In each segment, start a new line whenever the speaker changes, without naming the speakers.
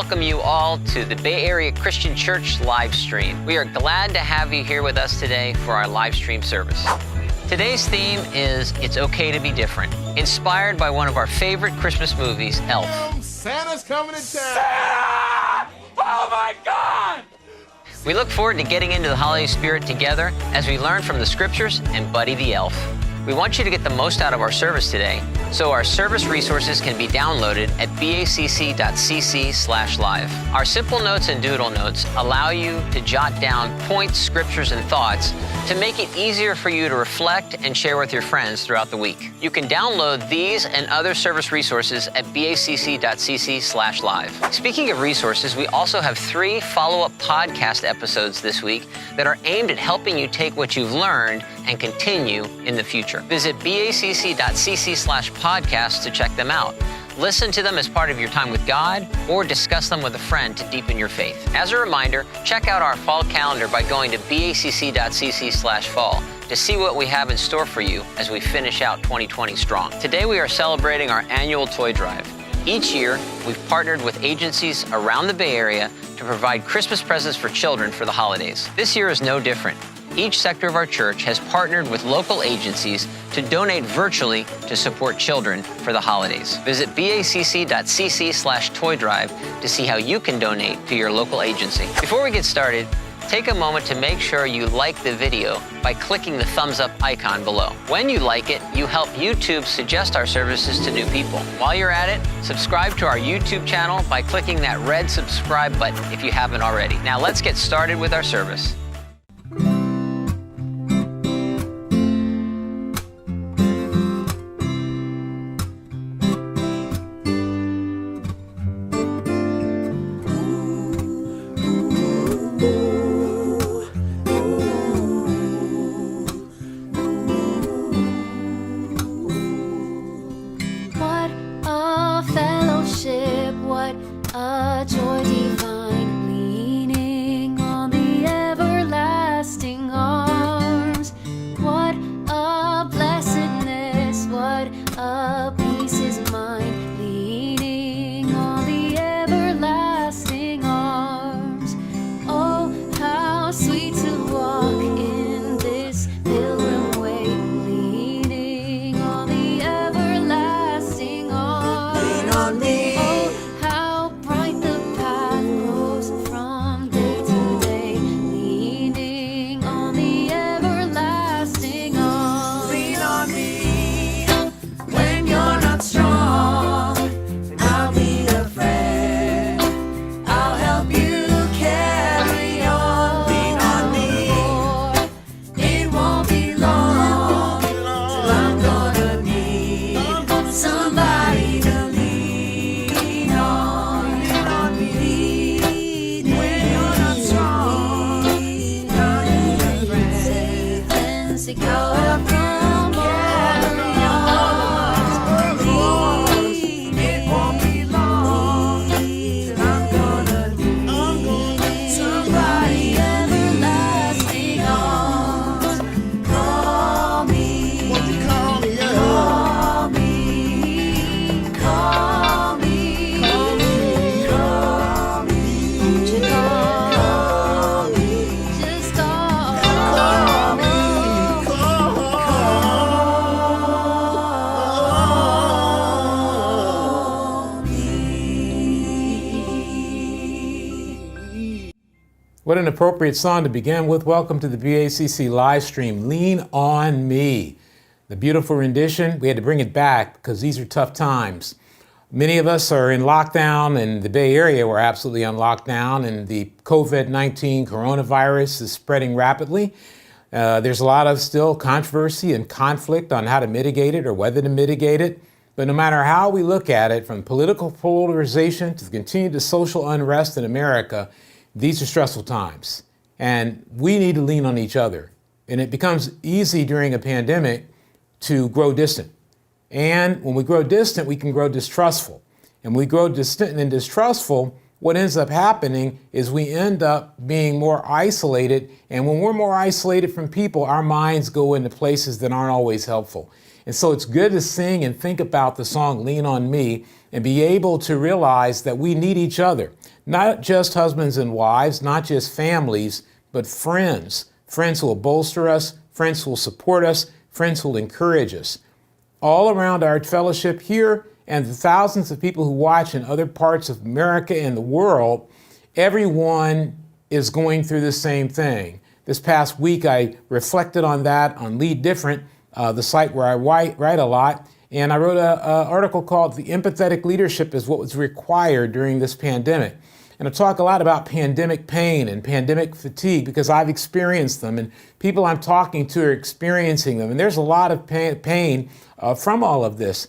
welcome you all to the Bay Area Christian Church live stream. We are glad to have you here with us today for our live stream service. Today's theme is It's Okay to Be Different, inspired by one of our favorite Christmas movies, Elf.
Santa's coming to town.
Santa! Oh my God!
We look forward to getting into the holiday spirit together as we learn from the scriptures and Buddy the Elf. We want you to get the most out of our service today, so our service resources can be downloaded at bacc.cc/live. Our simple notes and doodle notes allow you to jot down points, scriptures, and thoughts to make it easier for you to reflect and share with your friends throughout the week. You can download these and other service resources at bacc.cc/live. Speaking of resources, we also have 3 follow-up podcast episodes this week that are aimed at helping you take what you've learned and continue in the future. Visit bacc.cc/podcast to check them out. Listen to them as part of your time with God or discuss them with a friend to deepen your faith. As a reminder, check out our fall calendar by going to bacc.cc/fall to see what we have in store for you as we finish out 2020 strong. Today we are celebrating our annual toy drive. Each year, we've partnered with agencies around the Bay Area to provide Christmas presents for children for the holidays. This year is no different. Each sector of our church has partnered with local agencies to donate virtually to support children for the holidays. Visit bacc.cc/toy drive to see how you can donate to your local agency. Before we get started, take a moment to make sure you like the video by clicking the thumbs up icon below. When you like it, you help YouTube suggest our services to new people. While you're at it, subscribe to our YouTube channel by clicking that red subscribe button if you haven't already. Now let's get started with our service.
What an appropriate song to begin with. Welcome to the BACC live stream, Lean on Me. The beautiful rendition, we had to bring it back because these are tough times. Many of us are in lockdown. In the Bay Area, we're absolutely on lockdown, and the COVID-19 coronavirus is spreading rapidly. There's a lot of still controversy and conflict on how to mitigate it or whether to mitigate it. But no matter how we look at it, from political polarization to the continued social unrest in America, these are stressful times, and we need to lean on each other. And it becomes easy during a pandemic to grow distant. And when we grow distant, we can grow distrustful. And when we grow distant and distrustful, what ends up happening is we end up being more isolated. And when we're more isolated from people, our minds go into places that aren't always helpful. And so it's good to sing and think about the song Lean on Me and be able to realize that we need each other. Not just husbands and wives, not just families, but friends. Friends who will bolster us, friends who will support us, friends who will encourage us. All around our fellowship here and the thousands of people who watch in other parts of America and the world, everyone is going through the same thing. This past week, I reflected on that on Lead Different, the site where I write a lot, and I wrote an article called "The Empathetic Leadership is What Was Required During This Pandemic." And I talk a lot about pandemic pain and pandemic fatigue because I've experienced them, and people I'm talking to are experiencing them. And there's a lot of pain from all of this.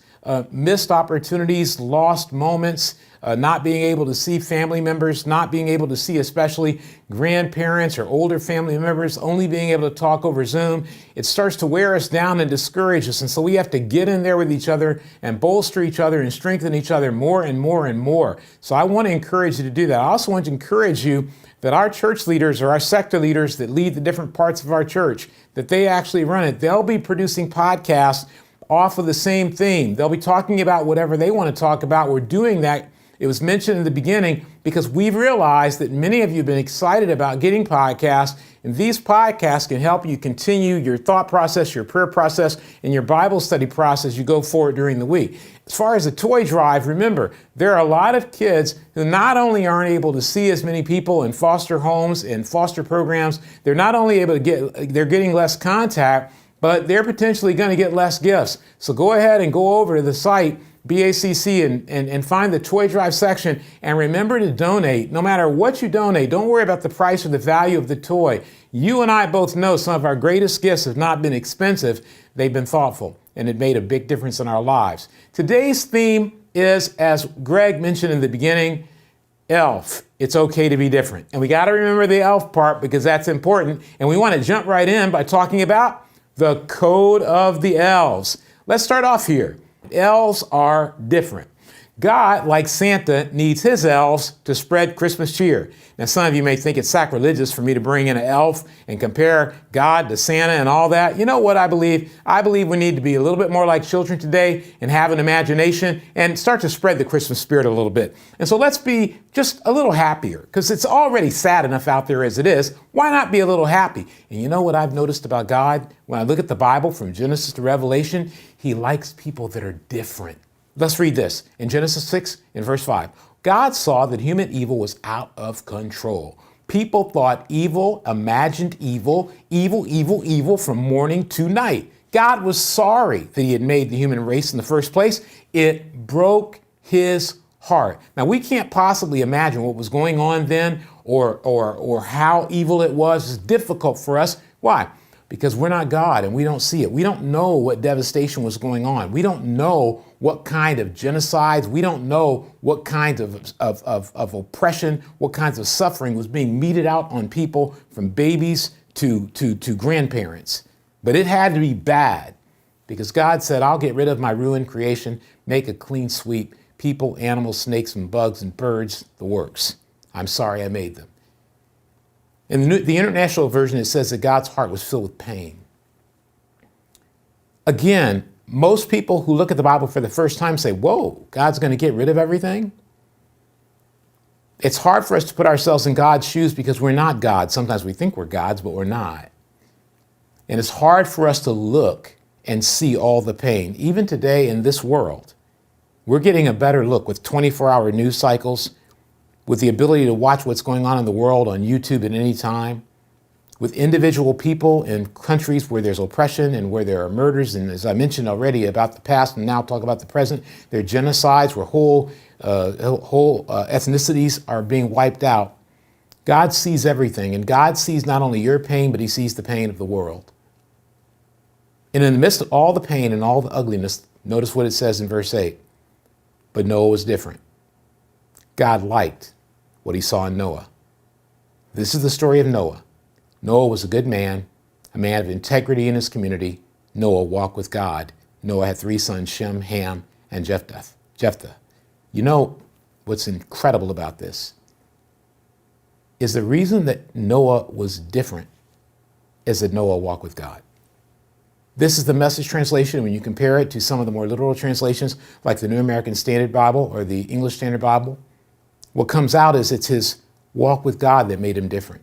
Missed opportunities, lost moments, not being able to see family members, not being able to see especially grandparents or older family members, only being able to talk over Zoom. It starts to wear us down and discourage us. And so we have to get in there with each other and bolster each other and strengthen each other more and more and more. So I want to encourage you to do that. I also want to encourage you that our church leaders or our sector leaders that lead the different parts of our church, that they actually run it. They'll be producing podcasts off of the same theme. They'll be talking about whatever they want to talk about. We're doing that. It was mentioned in the beginning because we've realized that many of you have been excited about getting podcasts, and these podcasts can help you continue your thought process, your prayer process, and your Bible study process you go forward during the week. As far as the toy drive, remember, there are a lot of kids who not only aren't able to see as many people in foster homes and foster programs, they're not only able to they're getting less contact, but they're potentially going to get less gifts. So go ahead and go over to the site, BACC, and find the toy drive section, and remember to donate. No matter what you donate, don't worry about the price or the value of the toy. You and I both know some of our greatest gifts have not been expensive. They've been thoughtful, and it made a big difference in our lives. Today's theme is, as Greg mentioned in the beginning, ELF. It's okay to be different. And we got to remember the ELF part because that's important. And we want to jump right in by talking about the code of the elves. Let's start off here. Elves are different. God, like Santa, needs his elves to spread Christmas cheer. Now, some of you may think it's sacrilegious for me to bring in an elf and compare God to Santa and all that. You know what I believe? I believe we need to be a little bit more like children today and have an imagination and start to spread the Christmas spirit a little bit. And so let's be just a little happier because it's already sad enough out there as it is. Why not be a little happy? And you know what I've noticed about God? When I look at the Bible from Genesis to Revelation, he likes people that are different. Let's read this. In Genesis 6, in verse 5, God saw that human evil was out of control. People thought evil, imagined evil, evil from morning to night. God was sorry that he had made the human race in the first place. It broke his heart. Now, we can't possibly imagine what was going on then or how evil it was. It's difficult for us. Why? Because we're not God and we don't see it. We don't know what devastation was going on. We don't know what kind of genocides. We don't know what kinds of oppression, what kinds of suffering was being meted out on people from babies to grandparents. But it had to be bad because God said, I'll get rid of my ruined creation, make a clean sweep, people, animals, snakes, and bugs and birds, the works. I'm sorry I made them. In the International Version, it says that God's heart was filled with pain. Again, most people who look at the Bible for the first time say, whoa, God's going to get rid of everything? It's hard for us to put ourselves in God's shoes because we're not God. Sometimes we think we're gods, but we're not. And it's hard for us to look and see all the pain. Even today in this world, we're getting a better look with 24-hour news cycles, with the ability to watch what's going on in the world on YouTube at any time, with individual people in countries where there's oppression and where there are murders, and as I mentioned already about the past and now talk about the present, there are genocides where whole ethnicities are being wiped out. God sees everything, and God sees not only your pain, but he sees the pain of the world. And in the midst of all the pain and all the ugliness, notice what it says in verse 8, but Noah was different. God liked what he saw in Noah. This is the story of Noah. Noah was a good man, a man of integrity in his community. Noah walked with God. Noah had 3 sons, Shem, Ham, and Jephthah. You know what's incredible about this is the reason that Noah was different is that Noah walked with God. This is the Message translation. When you compare it to some of the more literal translations like the New American Standard Bible or the English Standard Bible, what comes out is it's his walk with God that made him different.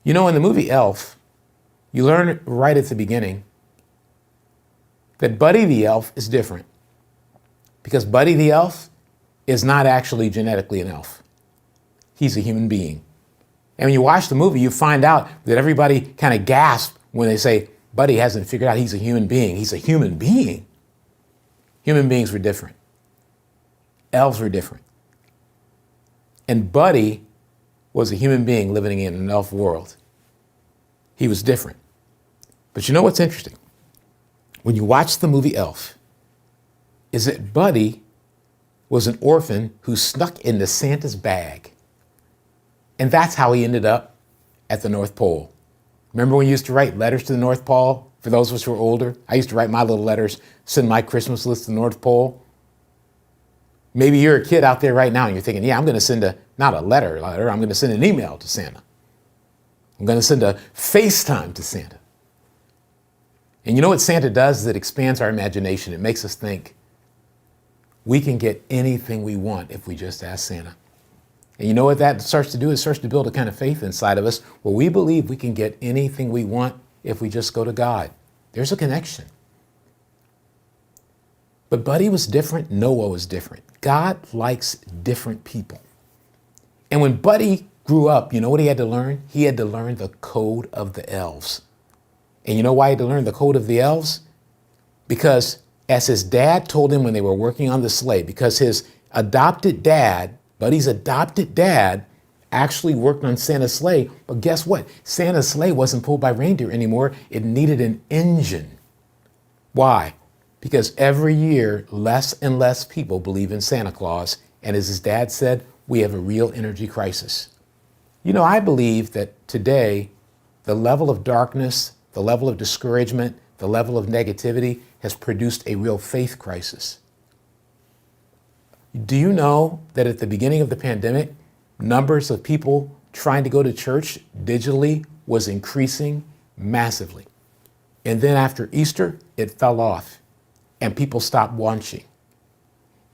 You know, in the movie Elf, you learn right at the beginning that Buddy the elf is different, because Buddy the elf is not actually genetically an elf. He's a human being. And when you watch the movie, you find out that everybody kind of gasps when they say, Buddy hasn't figured out he's a human being. He's a human being. Human beings were different. Elves were different. And Buddy was a human being living in an elf world. He was different. But you know what's interesting? When you watch the movie Elf, is that Buddy was an orphan who snuck into Santa's bag. And that's how he ended up at the North Pole. Remember when you used to write letters to the North Pole? For those of us who are older, I used to write my little letters, send my Christmas list to the North Pole. Maybe you're a kid out there right now and you're thinking, yeah, I'm going to send not a letter, I'm going to send an email to Santa. I'm going to send a FaceTime to Santa. And you know what Santa does? Is it expands our imagination. It makes us think we can get anything we want if we just ask Santa. And you know what that starts to do? It starts to build a kind of faith inside of us where we believe we can get anything we want if we just go to God. There's a connection. But Buddy was different. Noah was different. God likes different people. And when Buddy grew up, you know what he had to learn? He had to learn the code of the elves. And you know why he had to learn the code of the elves? Because as his dad told him when they were working on the sleigh, because his adopted dad, Buddy's adopted dad, actually worked on Santa's sleigh. But guess what? Santa's sleigh wasn't pulled by reindeer anymore. It needed an engine. Why? Because every year, less and less people believe in Santa Claus. And as his dad said, we have a real energy crisis. You know, I believe that today, the level of darkness, the level of discouragement, the level of negativity has produced a real faith crisis. Do you know that at the beginning of the pandemic, numbers of people trying to go to church digitally was increasing massively? And then after Easter, it fell off and people stopped watching.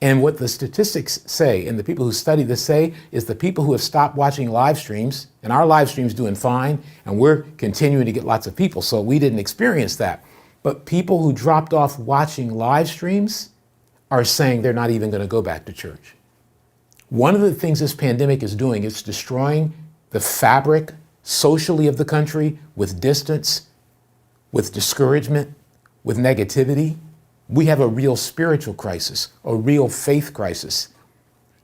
And what the statistics say, and the people who study this say, is the people who have stopped watching live streams, and our live stream's doing fine, and we're continuing to get lots of people, so we didn't experience that. But people who dropped off watching live streams are saying they're not even going to go back to church. One of the things this pandemic is doing is destroying the fabric socially of the country with distance, with discouragement, with negativity. We have a real spiritual crisis, a real faith crisis.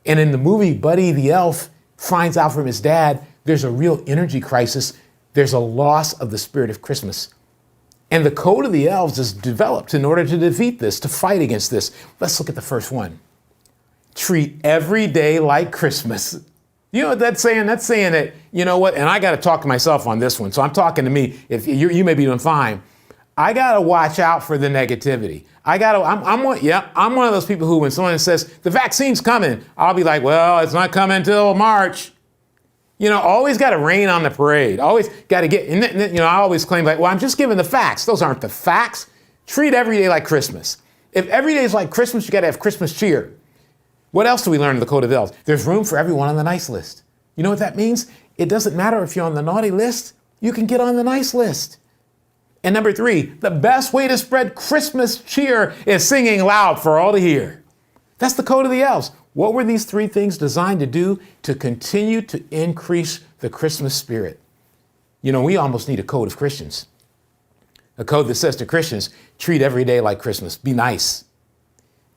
And in the movie, Buddy the elf finds out from his dad there's a real energy crisis. There's a loss of the spirit of Christmas. And the code of the elves is developed in order to defeat this, to fight against this. Let's look at the first one. Treat every day like Christmas. You know what that's saying? That's saying that, you know what, and I got to talk to myself on this one. So I'm talking to me. If you may be doing fine. I got to watch out for the negativity. I'm one of those people who, when someone says the vaccine's coming, I'll be like, well, it's not coming till March. You know, always got to rain on the parade. Always got to get, you know, I always claim like, well, I'm just giving the facts. Those aren't the facts. Treat every day like Christmas. If every day is like Christmas, you got to have Christmas cheer. What else do we learn in the Code of the Elves? There's room for everyone on the nice list. You know what that means? It doesn't matter if you're on the naughty list, you can get on the nice list. And number 3, the best way to spread Christmas cheer is singing loud for all to hear. That's the Code of the Elves. What were these 3 things designed to do to continue to increase the Christmas spirit? You know, we almost need a code of Christians. A code that says to Christians, treat every day like Christmas. Be nice.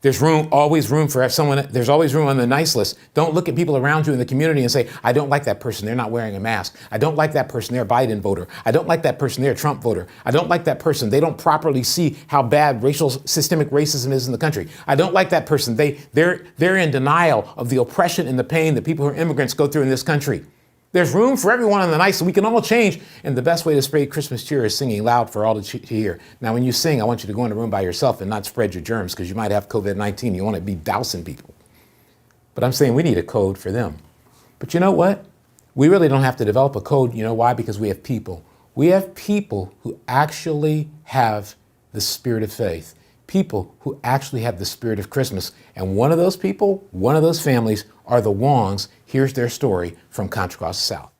There's always room for someone. There's always room on the nice list. Don't look at people around you in the community and say, I don't like that person. They're not wearing a mask. I don't like that person. They're a Biden voter. I don't like that person. They're a Trump voter. I don't like that person. They don't properly see how bad systemic racism is in the country. I don't like that person. They're in denial of the oppression and the pain that people who are immigrants go through in this country. There's room for everyone on the nice, so we can all change. And the best way to spread Christmas cheer is singing loud for all to hear. Now, when you sing, I want you to go in a room by yourself and not spread your germs, because you might have COVID-19. You want to be dousing people. But I'm saying we need a code for them. But you know what? We really don't have to develop a code. You know why? Because we have people. We have people who actually have the spirit of faith. people who actually have the spirit of Christmas. And one of those people, one of those families are the Wongs. Here's their story from Contra Costa South.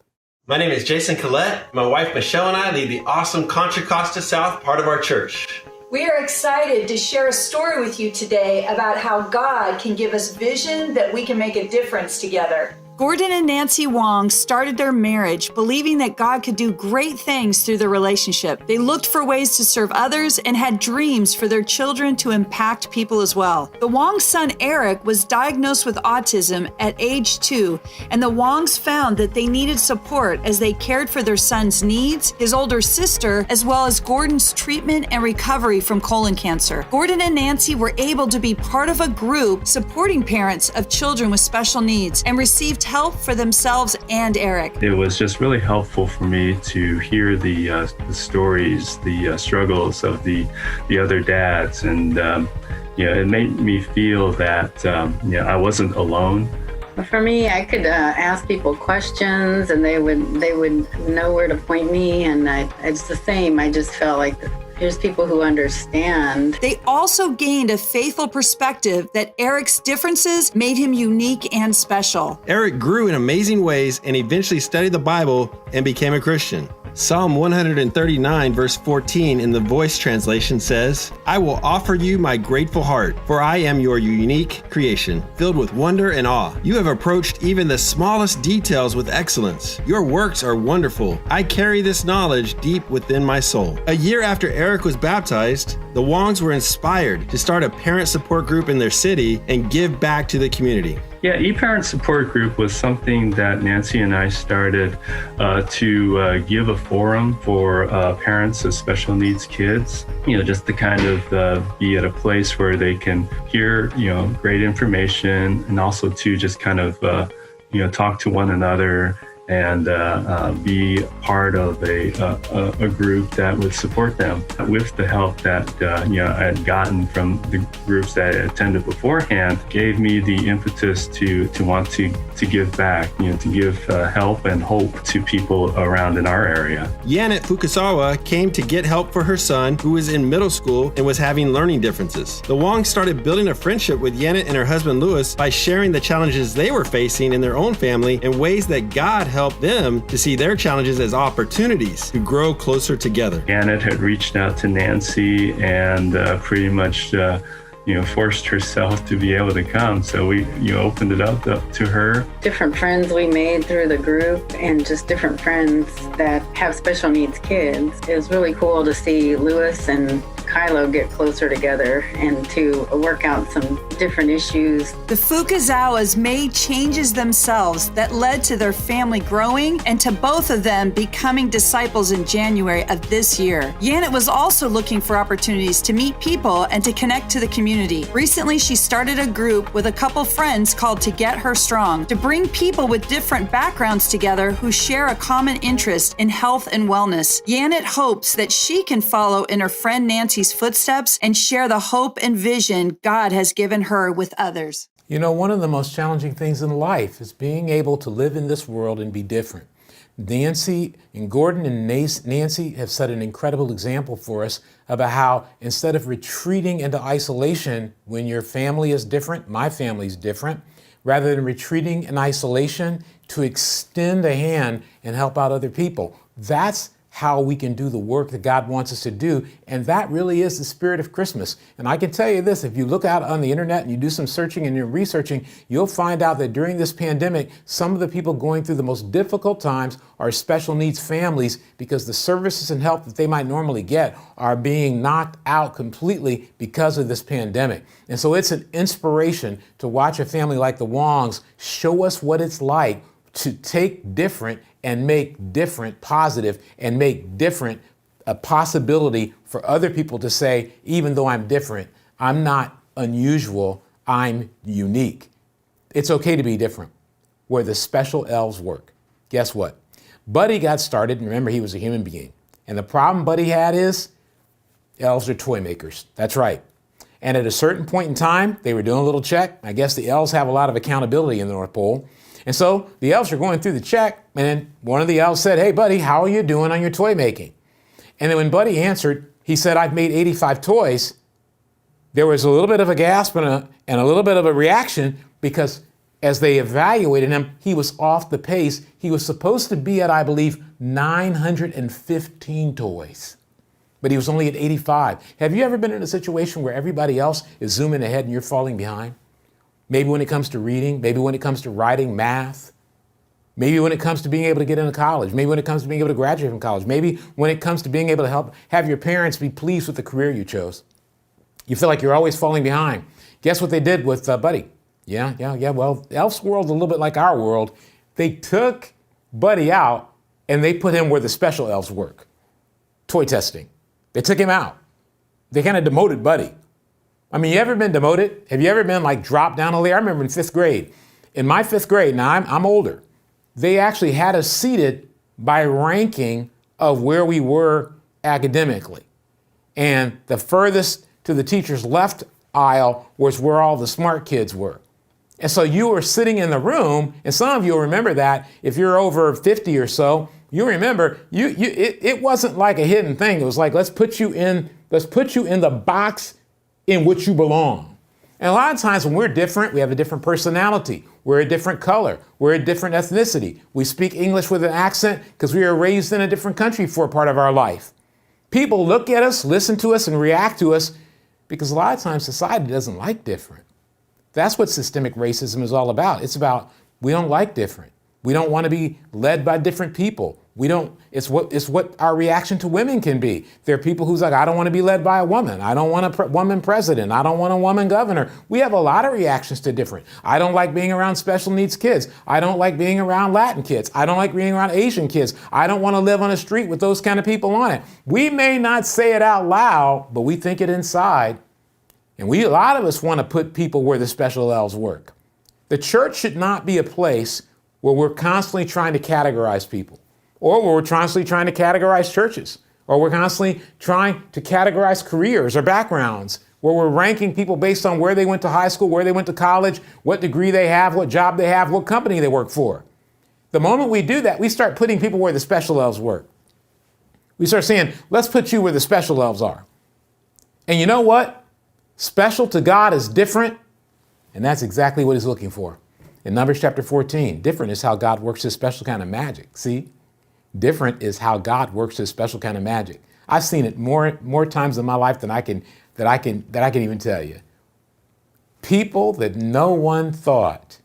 My name is Jason Collette. My wife Michelle and I lead the awesome Contra Costa South part of our church.
We are excited to share a story with you today about how God can give us vision that we can make a difference together. Gordon and Nancy Wong started their marriage believing that God could do great things through the relationship. They looked for ways to serve others and had dreams for their children to impact people as well. The Wong's son Eric was diagnosed with autism at age 2, and the Wongs found that they needed support as they cared for their son's needs, his older sister, as well as Gordon's treatment and recovery from colon cancer. Gordon and Nancy were able to be part of a group supporting parents of children with special needs and received help for themselves and Eric.
It was just really helpful for me to hear the stories, the struggles of the other dads, and it made me feel that I wasn't alone.
For me, I could ask people questions, and they would know where to point me, and it's the same. I just felt like here's people who understand.
They also gained a faithful perspective that Eric's differences made him unique and special.
Eric grew in amazing ways and eventually studied the Bible and became a Christian. Psalm 139 verse 14 in the Voice translation says, "I will offer you my grateful heart, for I am your unique creation, filled with wonder and awe. You have approached even the smallest details with excellence. Your works are wonderful. I carry this knowledge deep within my soul." A year after Eric was baptized, the Wongs were inspired to start a parent support group in their city and give back to the community.
Yeah, eParent Support Group was something that Nancy and I started to give a forum for parents of special needs kids, just to kind of be at a place where they can hear, great information, and also to just kind of, talk to one another and be part of a group that would support them. With the help that I had gotten from the groups that I attended beforehand, gave me the impetus to want to give back, to give help and hope to people around in our area.
Janet Fukusawa came to get help for her son, who was in middle school and was having learning differences. The Wongs started building a friendship with Janet and her husband Louis by sharing the challenges they were facing in their own family and ways that God help them to see their challenges as opportunities to grow closer together.
Janet had reached out to Nancy and pretty much forced herself to be able to come. So we opened it up to her.
Different friends we made through the group, and just different friends that have special needs kids. It was really cool to see Louis and Kylo get closer together and to work out some different issues.
The Fukuzawas made changes themselves that led to their family growing and to both of them becoming disciples in January of this year. Janet was also looking for opportunities to meet people and to connect to the community. Recently, she started a group with a couple friends called To Get Her Strong to bring people with different backgrounds together who share a common interest in health and wellness. Janet hopes that she can follow in her friend Nancy's footsteps and share the hope and vision God has given her with others.
One of the most challenging things in life is being able to live in this world and be different. Nancy and Gordon and Nancy have set an incredible example for us about how instead of retreating into isolation when your family is different, my family is different, rather than retreating in isolation, to extend a hand and help out other people. That's how we can do the work that God wants us to do. And that really is the spirit of Christmas. And I can tell you this, if you look out on the internet and you do some searching and you're researching, you'll find out that during this pandemic, some of the people going through the most difficult times are special needs families, because the services and help that they might normally get are being knocked out completely because of this pandemic. And so it's an inspiration to watch a family like the Wongs show us what it's like to take different and make different positive, and make different a possibility for other people to say, even though I'm different, I'm not unusual, I'm unique. It's okay to be different, where the special elves work. Guess what? Buddy got started, and remember, he was a human being. And the problem Buddy had is elves are toy makers. That's right. And at a certain point in time, they were doing a little check. I guess the elves have a lot of accountability in the North Pole. And so the elves are going through the check, and then one of the elves said, "Hey, Buddy, how are you doing on your toy making?" And then when Buddy answered, he said, "I've made 85 toys." there was a little bit of a gasp and a little bit of a reaction, because as they evaluated him, he was off the pace. He was supposed to be at, I believe, 915 toys, but he was only at 85. Have you ever been in a situation where everybody else is zooming ahead and you're falling behind? Maybe when it comes to reading, maybe when it comes to writing, math, maybe when it comes to being able to get into college, maybe when it comes to being able to graduate from college, maybe when it comes to being able to have your parents be pleased with the career you chose. You feel like you're always falling behind. Guess what they did with Buddy? Yeah. Well, Elf's world's a little bit like our world. They took Buddy out and they put him where the special elves work. Toy testing. They took him out. They kind of demoted Buddy. I mean, you ever been demoted? Have you ever been like dropped down a layer? I remember in 5th grade. In my 5th grade, now I'm older, they actually had us seated by ranking of where we were academically. And the furthest to the teacher's left aisle was where all the smart kids were. And so you were sitting in the room, and some of you will remember that if you're over 50 or so, you remember it wasn't like a hidden thing. It was like, let's put you in the box in which you belong. And a lot of times when we're different, we have a different personality. We're a different color. We're a different ethnicity. We speak English with an accent because we were raised in a different country for a part of our life. People look at us, listen to us, and react to us because a lot of times society doesn't like different. That's what systemic racism is all about. It's about we don't like different. We don't want to be led by different people. It's what our reaction to women can be. There are people who's like, I don't want to be led by a woman. I don't want a woman president. I don't want a woman governor. We have a lot of reactions to different. I don't like being around special needs kids. I don't like being around Latin kids. I don't like being around Asian kids. I don't want to live on a street with those kind of people on it. We may not say it out loud, but we think it inside. And a lot of us want to put people where the special elves work. The church should not be a place where we're constantly trying to categorize people, or where we're constantly trying to categorize churches, or we're constantly trying to categorize careers or backgrounds, where we're ranking people based on where they went to high school, where they went to college, what degree they have, what job they have, what company they work for. The moment we do that, we start putting people where the special elves work. We start saying, let's put you where the special elves are. And you know what? Special to God is different, and that's exactly what he's looking for. In Numbers chapter 14, different is how God works his special kind of magic. See? Different is how God works his special kind of magic. I've seen it more times in my life than I can even tell you. People that no one thought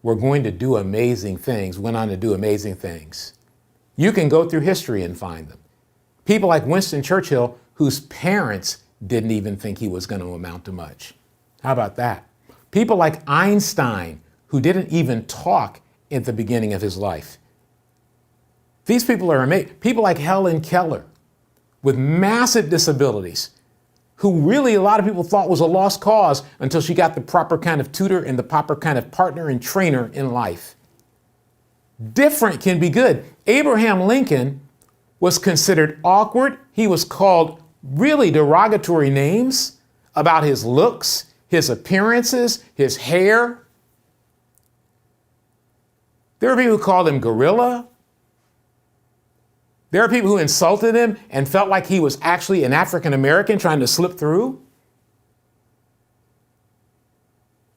were going to do amazing things went on to do amazing things. You can go through history and find them. People like Winston Churchill, whose parents didn't even think he was going to amount to much. How about that? People like Einstein, who didn't even talk at the beginning of his life. These people are amazing. People like Helen Keller, with massive disabilities, who really a lot of people thought was a lost cause until she got the proper kind of tutor and the proper kind of partner and trainer in life. Different can be good. Abraham Lincoln was considered awkward. He was called really derogatory names about his looks, his appearances, his hair. There are people who called him gorilla. There are people who insulted him and felt like he was actually an African American trying to slip through.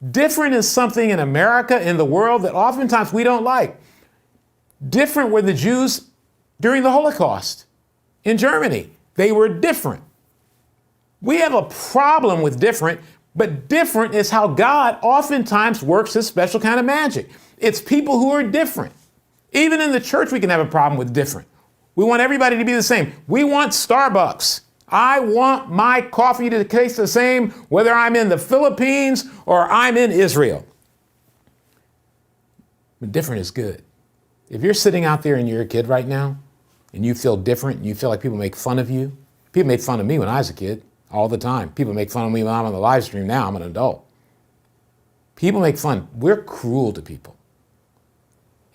Different is something in America, in the world, that oftentimes we don't like. Different were the Jews during the Holocaust in Germany. They were different. We have a problem with different, but different is how God oftentimes works his special kind of magic. It's people who are different. Even in the church, we can have a problem with different. We want everybody to be the same. We want Starbucks. I want my coffee to taste the same whether I'm in the Philippines or I'm in Israel. But different is good. If you're sitting out there and you're a kid right now and you feel different and you feel like people make fun of you, people made fun of me when I was a kid all the time. People make fun of me when I'm on the live stream now. I'm an adult. People make fun. We're cruel to people.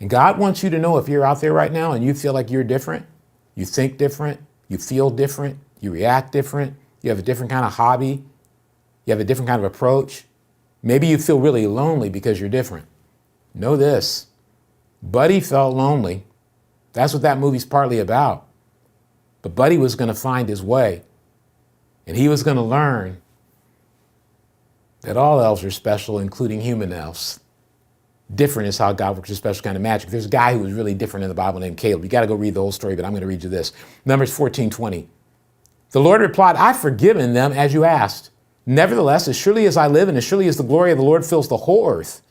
And God wants you to know if you're out there right now and you feel like you're different, you think different, you feel different, you react different, you have a different kind of hobby, you have a different kind of approach. Maybe you feel really lonely because you're different. Know this. Buddy felt lonely. That's what that movie's partly about. But Buddy was going to find his way. And he was going to learn that all elves are special, including human elves. Different is how God works a special kind of magic. There's a guy who was really different in the Bible named Caleb. You got to go read the whole story, but I'm going to read you this. Numbers 14:20. The Lord replied, I've forgiven them as you asked. Nevertheless, as surely as I live and as surely as the glory of the Lord fills the whole earth,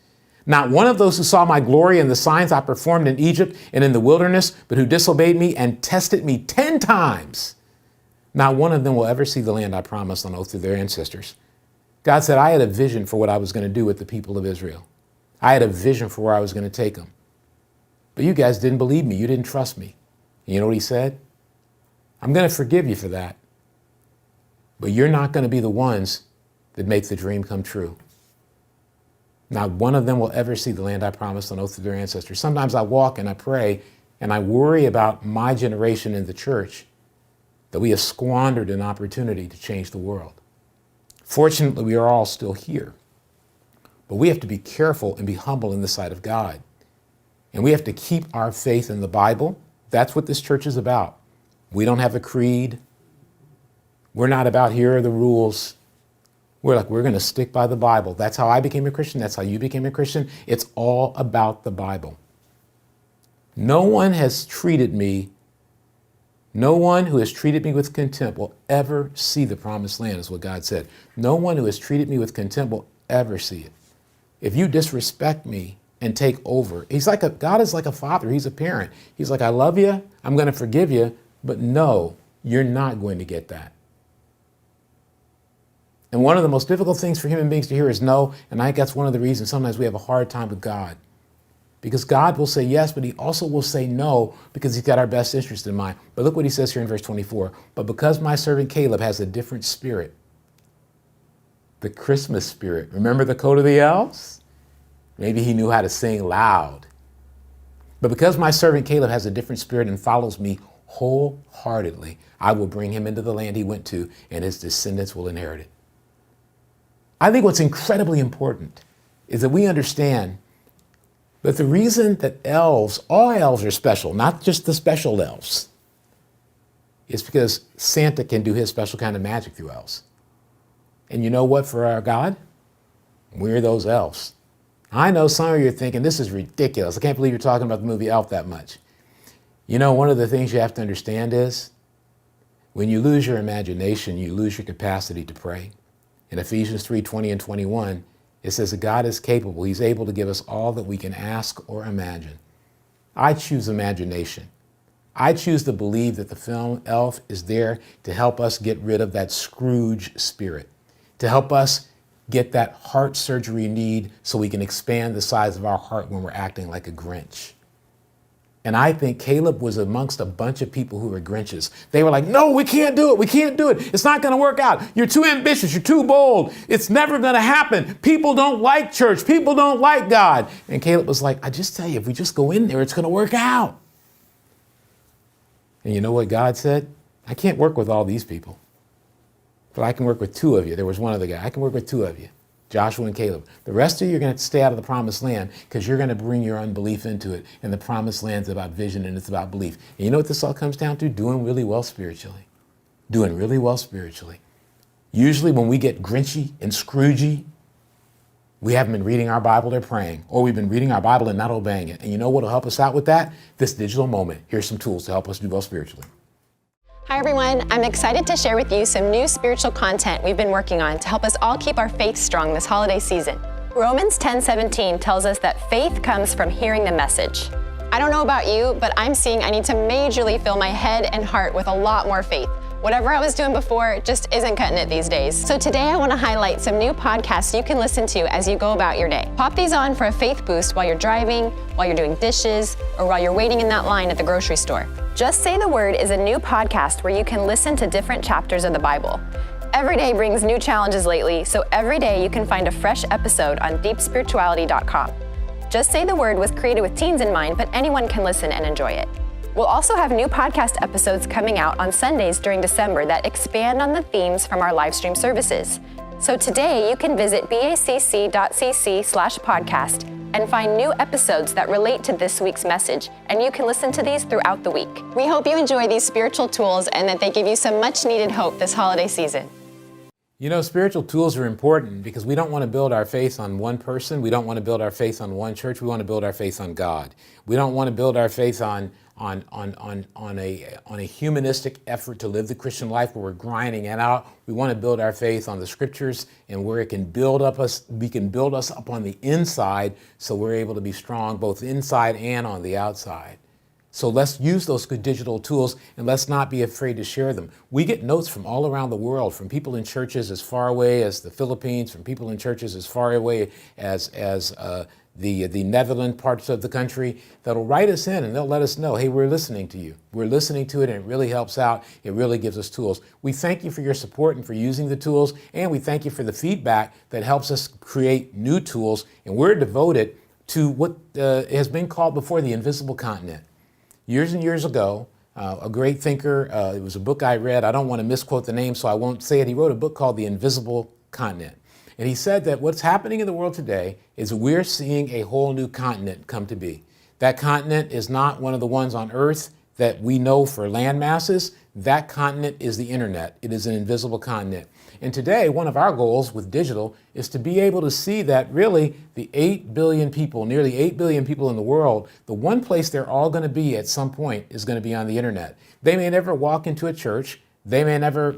not one of those who saw my glory and the signs I performed in Egypt and in the wilderness, but who disobeyed me and tested me 10 times, not one of them will ever see the land I promised on oath to their ancestors. God said, I had a vision for what I was going to do with the people of Israel. I had a vision for where I was going to take them. But you guys didn't believe me. You didn't trust me. And you know what he said? I'm going to forgive you for that. But you're not going to be the ones that make the dream come true. Not one of them will ever see the land I promised on oath to their ancestors. Sometimes I walk and I pray and I worry about my generation in the church, that we have squandered an opportunity to change the world. Fortunately, we are all still here. But we have to be careful and be humble in the sight of God. And we have to keep our faith in the Bible. That's what this church is about. We don't have a creed. We're not about here are the rules. We're going to stick by the Bible. That's how I became a Christian. That's how you became a Christian. It's all about the Bible. No one who has treated me with contempt will ever see the promised land, is what God said. No one who has treated me with contempt will ever see it. If you disrespect me and take over, God is like a father. He's a parent. He's like, I love you. I'm going to forgive you. But no, you're not going to get that. And one of the most difficult things for human beings to hear is no. And I think that's one of the reasons sometimes we have a hard time with God. Because God will say yes, but he also will say no because he's got our best interest in mind. But look what he says here in verse 24. But because my servant Caleb has a different spirit, the Christmas spirit. Remember the Code of the Elves? Maybe he knew how to sing loud. But because my servant Caleb has a different spirit and follows me wholeheartedly, I will bring him into the land he went to, and his descendants will inherit it. I think what's incredibly important is that we understand that the reason that all elves are special, not just the special elves, is because Santa can do his special kind of magic through elves. And you know what, for our God? We're those elves. I know some of you are thinking, this is ridiculous. I can't believe you're talking about the movie Elf that much. You know, one of the things you have to understand is when you lose your imagination, you lose your capacity to pray. In Ephesians 3:20 and 21, it says that God is capable. He's able to give us all that we can ask or imagine. I choose imagination. I choose to believe that the film Elf is there to help us get rid of that Scrooge spirit, to help us get that heart surgery need so we can expand the size of our heart when we're acting like a Grinch. And I think Caleb was amongst a bunch of people who were Grinches. They were like, no, we can't do it. We can't do it. It's not going to work out. You're too ambitious. You're too bold. It's never going to happen. People don't like church. People don't like God. And Caleb was like, I just tell you, if we just go in there, it's going to work out. And you know what God said? I can't work with all these people, but I can work with two of you. There was one other guy. I can work with two of you, Joshua and Caleb. The rest of you are going to stay out of the promised land because you're going to bring your unbelief into it. And the promised land's about vision and it's about belief. And you know what this all comes down to? Doing really well spiritually. Doing really well spiritually. Usually when we get Grinchy and Scroogey, we haven't been reading our Bible or praying, or we've been reading our Bible and not obeying it. And you know what will help us out with that? This digital moment. Here's some tools to help us do well spiritually.
Hi everyone, I'm excited to share with you some new spiritual content we've been working on to help us all keep our faith strong this holiday season. Romans 10:17 tells us that faith comes from hearing the message. I don't know about you, but I'm seeing I need to majorly fill my head and heart with a lot more faith. Whatever I was doing before just isn't cutting it these days. So today I want to highlight some new podcasts you can listen to as you go about your day. Pop these on for a faith boost while you're driving, while you're doing dishes, or while you're waiting in that line at the grocery store. Just Say the Word is a new podcast where you can listen to different chapters of the Bible. Every day brings new challenges lately, so every day you can find a fresh episode on deepspirituality.com. Just Say the Word was created with teens in mind, but anyone can listen and enjoy it. We'll also have new podcast episodes coming out on Sundays during December that expand on the themes from our live stream services. So today you can visit bacc.cc/podcast and find new episodes that relate to this week's message, and you can listen to these throughout the week. We hope you enjoy these spiritual tools and that they give you some much needed hope this holiday season.
You know, spiritual tools are important because we don't want to build our faith on one person. We don't want to build our faith on one church. We want to build our faith on God. We don't want to build our faith on a humanistic effort to live the Christian life where we're grinding it out. We want to build our faith on the scriptures and where it can build us up on the inside so we're able to be strong both inside and on the outside. So let's use those good digital tools and let's not be afraid to share them. We get notes from all around the world, from people in churches as far away as the Philippines, from people in churches as far away as the Netherlands parts of the country that'll write us in and they'll let us know, hey, we're listening to you. We're listening to it and it really helps out. It really gives us tools. We thank you for your support and for using the tools, and we thank you for the feedback that helps us create new tools. And we're devoted to what has been called before the invisible continent. Years and years ago, a great thinker, it was a book I read, I don't want to misquote the name so I won't say it, he wrote a book called The Invisible Continent. And he said that what's happening in the world today is we're seeing a whole new continent come to be. That continent is not one of the ones on Earth that we know for land masses. That continent is the internet. It is an invisible continent. And today, one of our goals with digital is to be able to see that really the 8 billion people, nearly 8 billion people in the world, the one place they're all going to be at some point is going to be on the internet. They may never walk into a church. They may never,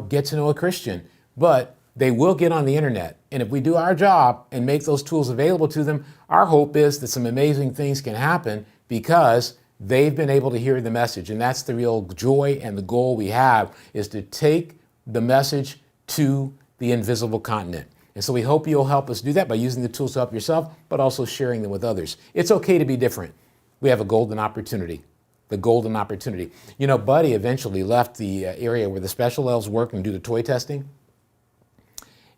get to know a Christian, but they will get on the internet. And if we do our job and make those tools available to them, our hope is that some amazing things can happen because they've been able to hear the message. And that's the real joy and the goal we have, is to take the message to the invisible continent. And so we hope you'll help us do that by using the tools to help yourself, but also sharing them with others. It's okay to be different. We have a golden opportunity. The golden opportunity. Buddy eventually left the area where the special elves work and do the toy testing.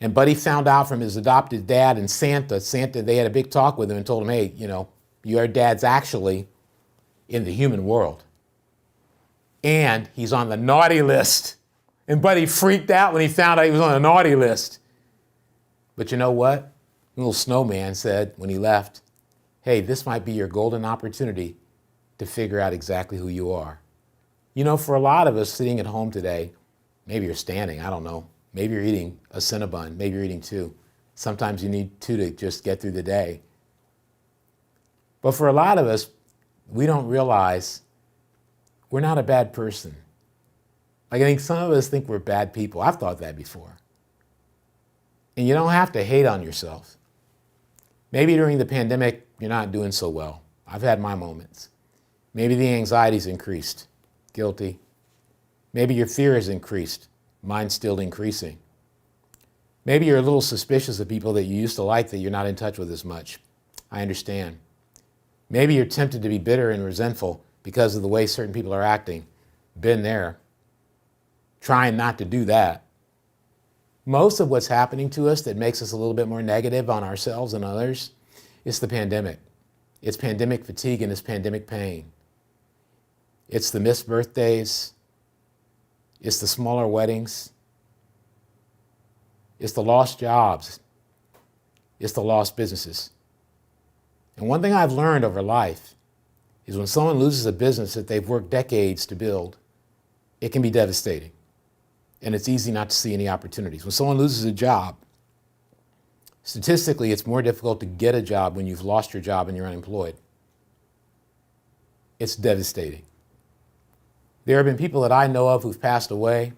And Buddy found out from his adopted dad and Santa, they had a big talk with him and told him, hey, your dad's actually in the human world. And he's on the naughty list. And Buddy freaked out when he found out he was on the naughty list. But you know what? Little snowman said when he left, hey, this might be your golden opportunity to figure out exactly who you are. For a lot of us sitting at home today, maybe you're standing, I don't know. Maybe you're eating a Cinnabon, maybe you're eating 2. Sometimes you need 2 to just get through the day. But for a lot of us, we don't realize we're not a bad person. I think some of us think we're bad people. I've thought that before. And you don't have to hate on yourself. Maybe during the pandemic, you're not doing so well. I've had my moments. Maybe the anxiety's increased. Guilty. Maybe your fear has increased. Mine's still increasing. Maybe you're a little suspicious of people that you used to like that you're not in touch with as much. I understand. Maybe you're tempted to be bitter and resentful because of the way certain people are acting. Been there. Trying not to do that. Most of what's happening to us that makes us a little bit more negative on ourselves and others is the pandemic. It's pandemic fatigue and it's pandemic pain. It's the missed birthdays. It's the smaller weddings. It's the lost jobs. It's the lost businesses. And one thing I've learned over life is when someone loses a business that they've worked decades to build, it can be devastating. And it's easy not to see any opportunities. When someone loses a job, statistically, it's more difficult to get a job when you've lost your job and you're unemployed. It's devastating. There have been people that I know of who've passed away.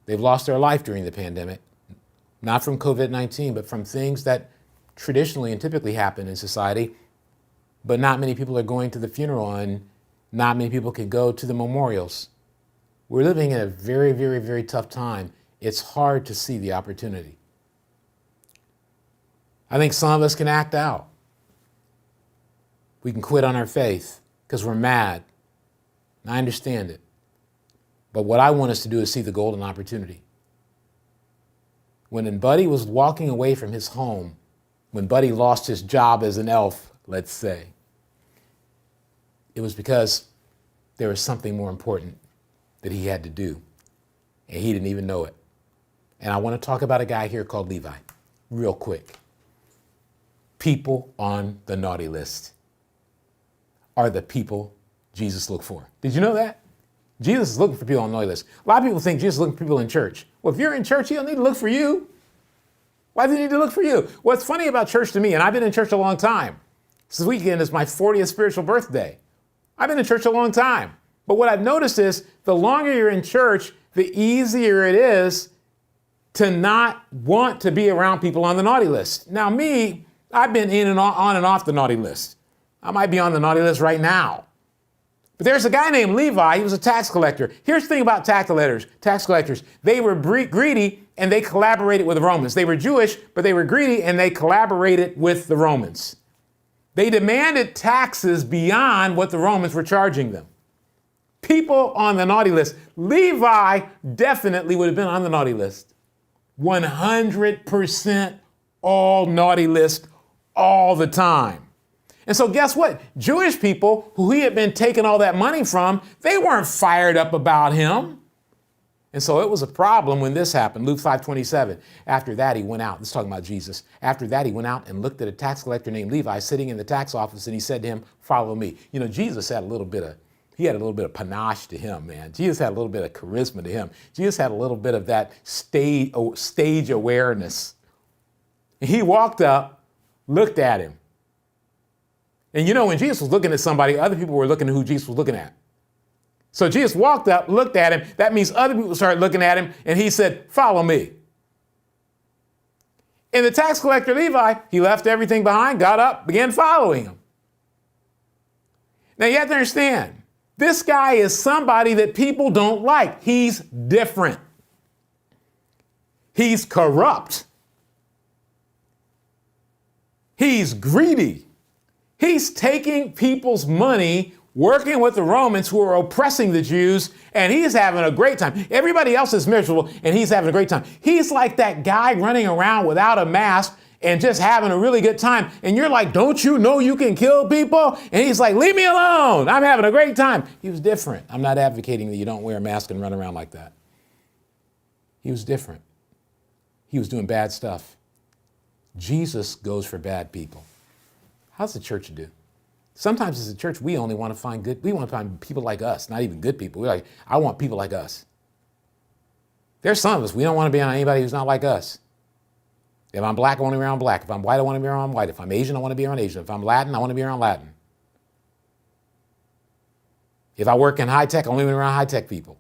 They've lost their life during the pandemic, not from COVID-19, but from things that traditionally and typically happen in society, but not many people are going to the funeral and not many people can go to the memorials. We're living in a very, very, very tough time. It's hard to see the opportunity. I think some of us can act out. We can quit on our faith because we're mad. And I understand it. But what I want us to do is see the golden opportunity. When Buddy was walking away from his home, when Buddy lost his job as an elf, let's say, it was because there was something more important that he had to do, and he didn't even know it. And I want to talk about a guy here called Levi, real quick. People on the naughty list are the people Jesus looked for. Did you know that? Jesus is looking for people on the naughty list. A lot of people think Jesus is looking for people in church. Well, if you're in church, he don't need to look for you. Why does he need to look for you? What's funny about church to me, and I've been in church a long time. This weekend is my 40th spiritual birthday. I've been in church a long time. But what I've noticed is the longer you're in church, the easier it is to not want to be around people on the naughty list. Now me, I've been in and on and off the naughty list. I might be on the naughty list right now. But there's a guy named Levi. He was a tax collector. Here's the thing about tax collectors. They were greedy and they collaborated with the Romans. They were Jewish, but they were greedy and they collaborated with the Romans. They demanded taxes beyond what the Romans were charging them. People on the naughty list. Levi definitely would have been on the naughty list. 100% all naughty list all the time. And so guess what? Jewish people who he had been taking all that money from, they weren't fired up about him. And so it was a problem when this happened. Luke 5:27. After that, he went out. This is talking about Jesus. After that, he went out and looked at a tax collector named Levi sitting in the tax office, and he said to him, "Follow me." You know, Jesus had a little bit of panache to him, man. Jesus had a little bit of charisma to him. Jesus had a little bit of that stage awareness. And he walked up, looked at him. And you know, when Jesus was looking at somebody, other people were looking at who Jesus was looking at. So Jesus walked up, looked at him. That means other people started looking at him, and he said, "Follow me." And the tax collector Levi, he left everything behind, got up, began following him. Now you have to understand, this guy is somebody that people don't like. He's different. He's corrupt. He's greedy. He's taking people's money, working with the Romans who are oppressing the Jews, and he's having a great time. Everybody else is miserable, and he's having a great time. He's like that guy running around without a mask and just having a really good time. And you're like, "Don't you know you can kill people?" And he's like, "Leave me alone. I'm having a great time." He was different. I'm not advocating that you don't wear a mask and run around like that. He was different. He was doing bad stuff. Jesus goes for bad people. How's the church do? Sometimes as a church, we only want to find we want to find people like us, not even good people. We're like, I want people like us. There's some of us, we don't want to be around anybody who's not like us. If I'm black, I want to be around black. If I'm white, I want to be around white. If I'm Asian, I want to be around Asian. If I'm Latin, I want to be around Latin. If I work in high tech, I want to be around high tech people.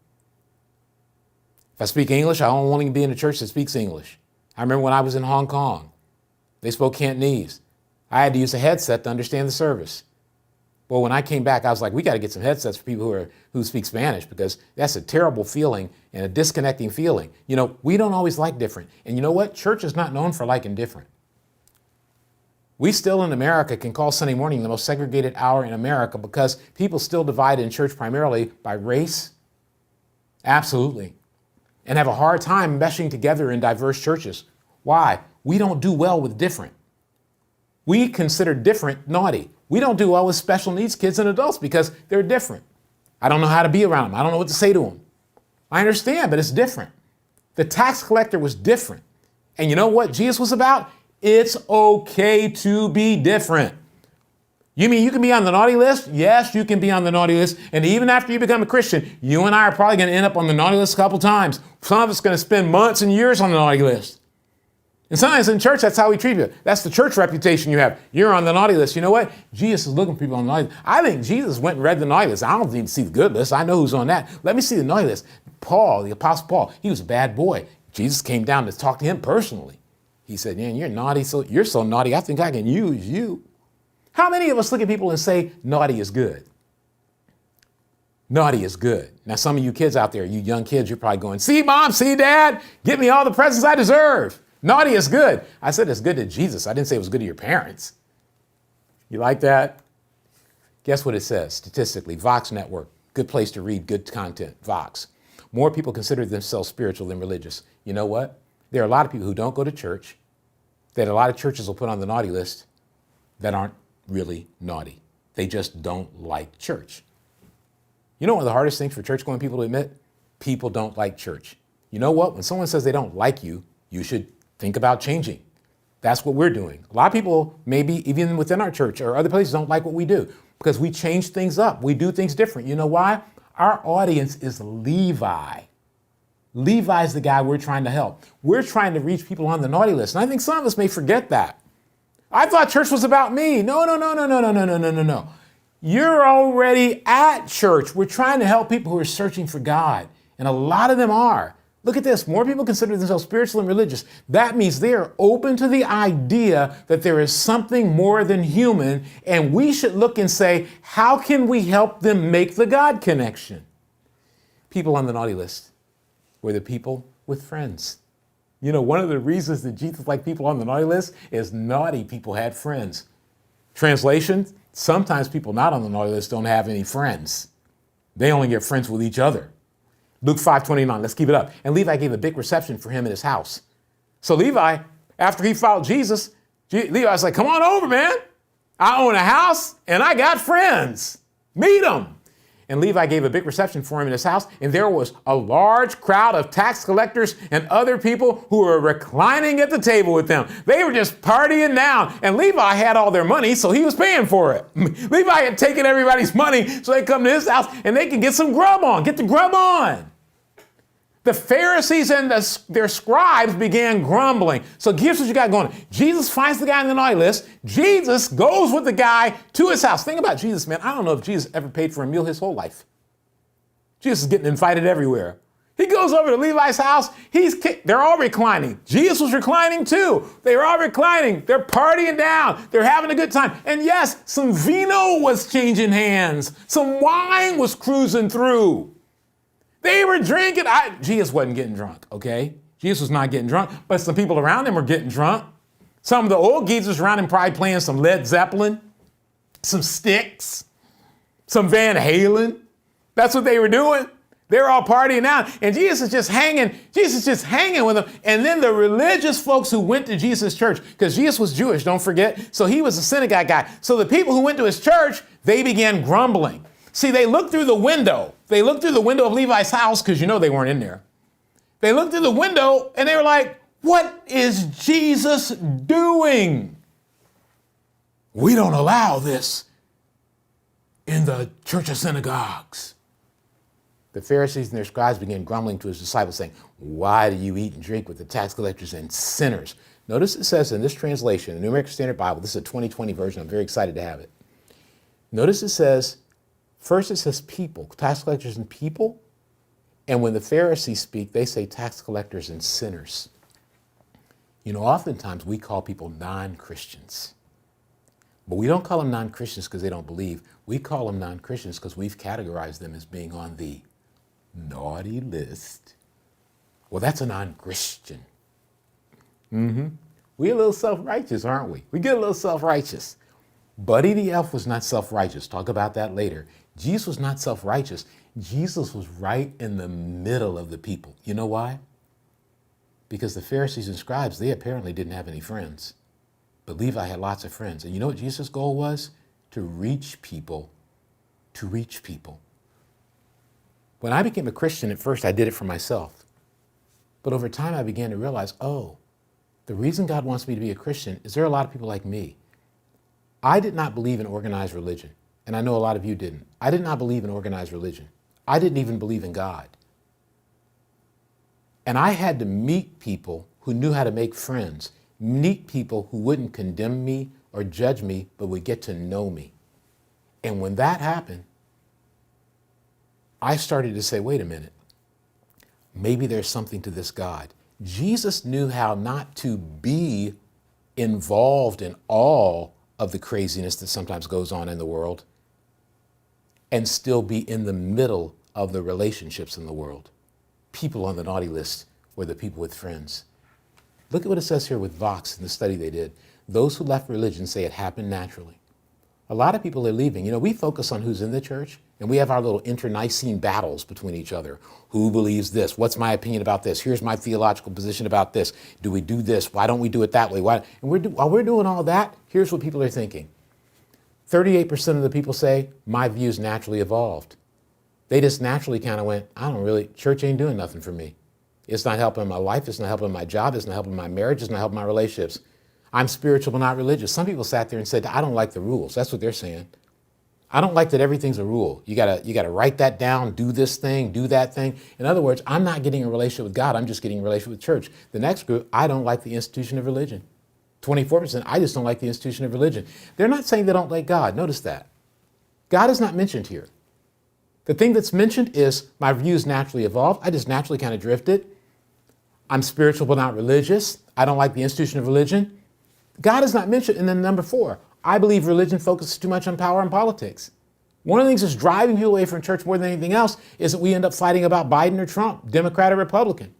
If I speak English, I don't want to be in a church that speaks English. I remember when I was in Hong Kong, they spoke Cantonese. I had to use a headset to understand the service. Well, when I came back, I was like, we got to get some headsets for people who speak Spanish, because that's a terrible feeling and a disconnecting feeling. You know, we don't always like different. And you know what? Church is not known for liking different. We still in America can call Sunday morning the most segregated hour in America because people still divide in church primarily by race. Absolutely. And have a hard time meshing together in diverse churches. Why? We don't do well with different. We consider different naughty. We don't do well with special needs kids and adults because they're different. I don't know how to be around them. I don't know what to say to them. I understand, but it's different. The tax collector was different. And you know what Jesus was about? It's okay to be different. You mean you can be on the naughty list? Yes, you can be on the naughty list. And even after you become a Christian, you and I are probably going to end up on the naughty list a couple times. Some of us are going to spend months and years on the naughty list. And sometimes in church, that's how we treat you. That's the church reputation you have. You're on the naughty list. You know what? Jesus is looking for people on the naughty list. I think Jesus went and read the naughty list. I don't need to see the good list. I know who's on that. Let me see the naughty list. Paul, the Apostle Paul, he was a bad boy. Jesus came down to talk to him personally. He said, "Man, you're naughty. You're so naughty, I think I can use you." How many of us look at people and say, naughty is good? Naughty is good. Now, some of you kids out there, you young kids, you're probably going, "See, Mom, see, Dad, give me all the presents I deserve. Naughty is good." I said it's good to Jesus. I didn't say it was good to your parents. You like that? Guess what it says statistically? Vox Network, good place to read good content. Vox. More people consider themselves spiritual than religious. You know what? There are a lot of people who don't go to church that a lot of churches will put on the naughty list that aren't really naughty. They just don't like church. You know one of the hardest things for church-going people to admit? People don't like church. You know what? When someone says they don't like you, you should think about changing. That's what we're doing. A lot of people, maybe even within our church or other places, don't like what we do because we change things up. We do things different. You know why? Our audience is Levi. Levi's the guy we're trying to help. We're trying to reach people on the naughty list. And I think some of us may forget that. I thought church was about me. No. You're already at church. We're trying to help people who are searching for God. And a lot of them are. Look at this. More people consider themselves spiritual and religious. That means they are open to the idea that there is something more than human. And we should look and say, how can we help them make the God connection? People on the naughty list were the people with friends. You know, one of the reasons that Jesus liked people on the naughty list is naughty people had friends. Translation, sometimes people not on the naughty list don't have any friends. They only get friends with each other. Luke 5:29, let's keep it up. And Levi gave a big reception for him in his house. So Levi, after he followed Jesus, Levi's like, come on over, man. I own a house and I got friends. Meet them. And Levi gave a big reception for him in his house, and there was a large crowd of tax collectors and other people who were reclining at the table with them. They were just partying down, and Levi had all their money, so he was paying for it. Levi had taken everybody's money, so they come to his house, and they can get some grub on. Get the grub on. The Pharisees and their scribes began grumbling. So here's what you got going. Jesus finds the guy on the naughty list. Jesus goes with the guy to his house. Think about Jesus, man. I don't know if Jesus ever paid for a meal his whole life. Jesus is getting invited everywhere. He goes over to Levi's house. They're all reclining. Jesus was reclining too. They were all reclining. They're partying down. They're having a good time. And yes, some vino was changing hands. Some wine was cruising through. They were drinking. Jesus wasn't getting drunk, okay? Jesus was not getting drunk, but some people around him were getting drunk. Some of the old geezers around him probably playing some Led Zeppelin, some Styx, some Van Halen. That's what they were doing. They were all partying out, and Jesus is just hanging with them. And then the religious folks who went to Jesus' church, because Jesus was Jewish, don't forget, so he was a synagogue guy. So the people who went to his church, they began grumbling. See, they looked through the window. They looked through the window of Levi's house, because you know they weren't in there. They looked through the window and they were like, what is Jesus doing? We don't allow this in the church of synagogues. The Pharisees and their scribes began grumbling to his disciples, saying, why do you eat and drink with the tax collectors and sinners? Notice it says in this translation, the New American Standard Bible, this is a 2020 version, I'm very excited to have it. Notice it says, first it says people, tax collectors and people. And when the Pharisees speak, they say tax collectors and sinners. You know, oftentimes we call people non-Christians. But we don't call them non-Christians because they don't believe. We call them non-Christians because we've categorized them as being on the naughty list. Well, that's a non-Christian. We're a little self-righteous, aren't we? We get a little self-righteous. Buddy the Elf was not self-righteous. Talk about that later. Jesus was not self-righteous. Jesus was right in the middle of the people. You know why? Because the Pharisees and scribes, they apparently didn't have any friends. But Levi had lots of friends. And you know what Jesus' goal was? To reach people. To reach people. When I became a Christian, at first I did it for myself. But over time I began to realize, oh, the reason God wants me to be a Christian is there are a lot of people like me. I did not believe in organized religion. And I know a lot of you didn't. I did not believe in organized religion. I didn't even believe in God. And I had to meet people who knew how to make friends, meet people who wouldn't condemn me or judge me, but would get to know me. And when that happened, I started to say, wait a minute, maybe there's something to this God. Jesus knew how not to be involved in all of the craziness that sometimes goes on in the world and still be in the middle of the relationships in the world. People on the naughty list were the people with friends. Look at what it says here with Vox in the study they did. Those who left religion say it happened naturally. A lot of people are leaving. You know, we focus on who's in the church, and we have our little internecine battles between each other. Who believes this? What's my opinion about this? Here's my theological position about this. Do we do this? Why don't we do it that way? Why? And while we're doing all that, here's what people are thinking. 38% of the people say, my views naturally evolved. They just naturally kind of went, church ain't doing nothing for me. It's not helping my life. It's not helping my job. It's not helping my marriage. It's not helping my relationships. I'm spiritual but not religious. Some people sat there and said, I don't like the rules. That's what they're saying. I don't like that everything's a rule. You gotta write that down, do this thing, do that thing. In other words, I'm not getting a relationship with God, I'm just getting a relationship with church. The next group, I don't like the institution of religion. 24%, I just don't like the institution of religion. They're not saying they don't like God. Notice that. God is not mentioned here. The thing that's mentioned is my views naturally evolve. I just naturally kind of drifted. I'm spiritual but not religious. I don't like the institution of religion. God is not mentioned. And then number 4, I believe religion focuses too much on power and politics. One of the things that's driving people away from church more than anything else is that we end up fighting about Biden or Trump, Democrat or Republican.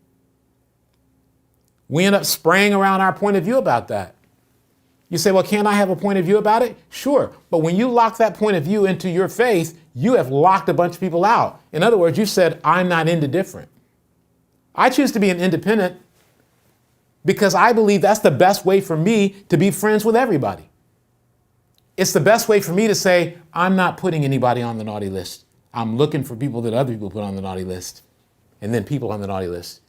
We end up spraying around our point of view about that. You say, well, can't I have a point of view about it? Sure. But when you lock that point of view into your faith, you have locked a bunch of people out. In other words, you said, I'm not into different. I choose to be an independent because I believe that's the best way for me to be friends with everybody. It's the best way for me to say, I'm not putting anybody on the naughty list. I'm looking for people that other people put on the naughty list. And then people on the naughty list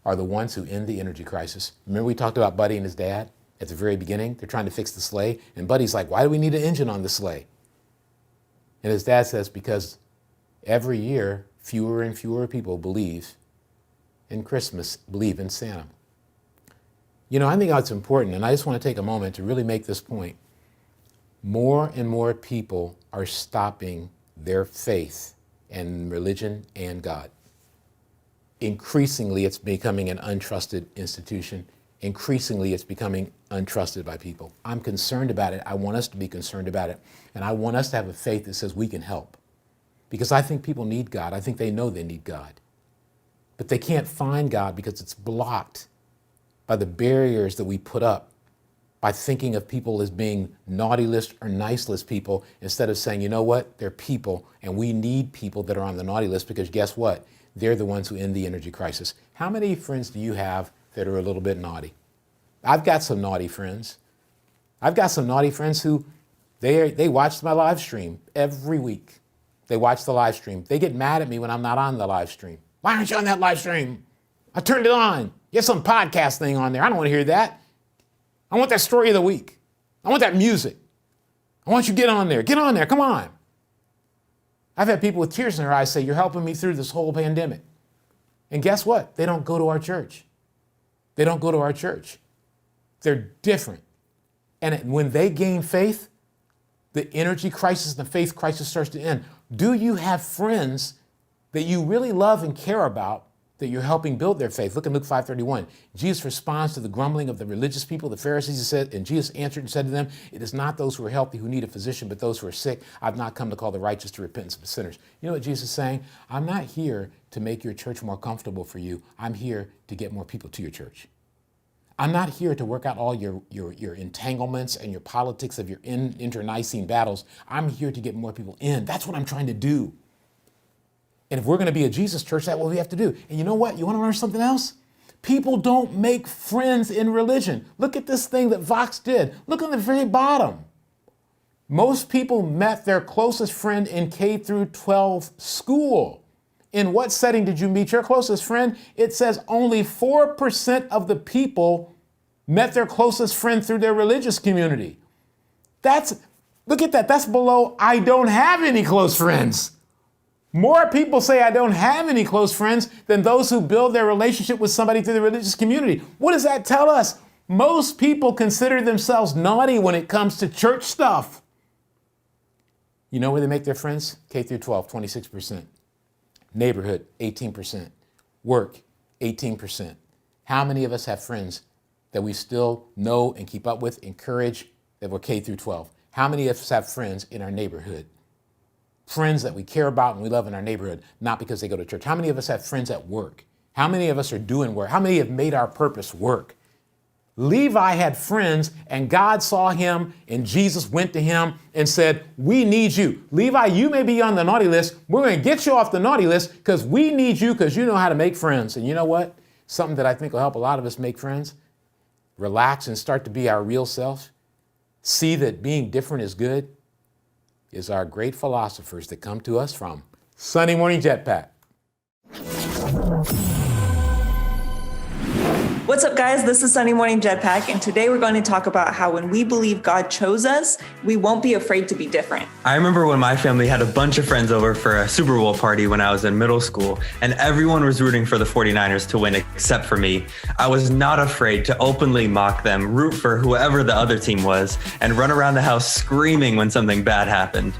are the ones who end the energy crisis. Remember we talked about Buddy and his dad at the very beginning? They're trying to fix the sleigh. And Buddy's like, why do we need an engine on the sleigh? And his dad says, because every year, fewer and fewer people believe in Christmas, believe in Santa. You know, I think that's important, and I just want to take a moment to really make this point. More and more people are stopping their faith in religion and God. Increasingly, it's becoming an untrusted institution. Increasingly, it's becoming untrusted by people. I'm concerned about it. I want us to be concerned about it. And I want us to have a faith that says we can help. Because I think people need God. I think they know they need God. But they can't find God because it's blocked by the barriers that we put up by thinking of people as being naughty list or nice list people instead of saying, you know what, they're people and we need people that are on the naughty list because guess what? They're the ones who end the energy crisis. How many friends do you have that are a little bit naughty? I've got some naughty friends. I've got some naughty friends who they watch my live stream every week. They watch the live stream. They get mad at me when I'm not on the live stream. Why aren't you on that live stream? I turned it on. You have some podcast thing on there. I don't want to hear that. I want that story of the week. I want that music. I want you to get on there. Get on there. Come on. I've had people with tears in their eyes say, you're helping me through this whole pandemic. And guess what? They don't go to our church. They don't go to our church. They're different. And when they gain faith, the energy crisis and the faith crisis starts to end. Do you have friends that you really love and care about that you're helping build their faith? Look at Luke 5:31. Jesus responds to the grumbling of the religious people, the Pharisees, said, and Jesus answered and said to them, it is not those who are healthy who need a physician, but those who are sick. I've not come to call the righteous to repentance, but sinners. You know what Jesus is saying? I'm not here to make your church more comfortable for you. I'm here to get more people to your church. I'm not here to work out all your entanglements and your politics of your internecine battles. I'm here to get more people in. That's what I'm trying to do. And if we're going to be a Jesus church, that's what we have to do. And you know what? You want to learn something else? People don't make friends in religion. Look at this thing that Vox did. Look on the very bottom. Most people met their closest friend in K through 12 school. In what setting did you meet your closest friend? It says only 4% of the people met their closest friend through their religious community. Look at that. That's below I don't have any close friends. More people say I don't have any close friends than those who build their relationship with somebody through the religious community. What does that tell us? Most people consider themselves naughty when it comes to church stuff. You know where they make their friends? K through 12, 26%. Neighborhood, 18%. Work, 18%. How many of us have friends that we still know and keep up with, encourage, that were K through 12? How many of us have friends in our neighborhood? Friends that we care about and we love in our neighborhood, not because they go to church. How many of us have friends at work? How many of us are doing work? How many have made our purpose work? Levi had friends and God saw him and Jesus went to him and said, we need you. Levi, you may be on the naughty list. We're going to get you off the naughty list because we need you because you know how to make friends. And you know what? Something that I think will help a lot of us make friends. Relax and start to be our real self. See that being different is good. Is our great philosophers that come to us from Sunday Morning Jetpack.
What's What's up, guys? This is Sunday Morning Jetpack, and today we're going to talk about how when we believe God chose us, we won't be afraid to be different.
I remember when my family had a bunch of friends over for a Super Bowl party when I was in middle school, and everyone was rooting for the 49ers to win except for me. I was not afraid to openly mock them, root for whoever the other team was, and run around the house screaming when something bad happened.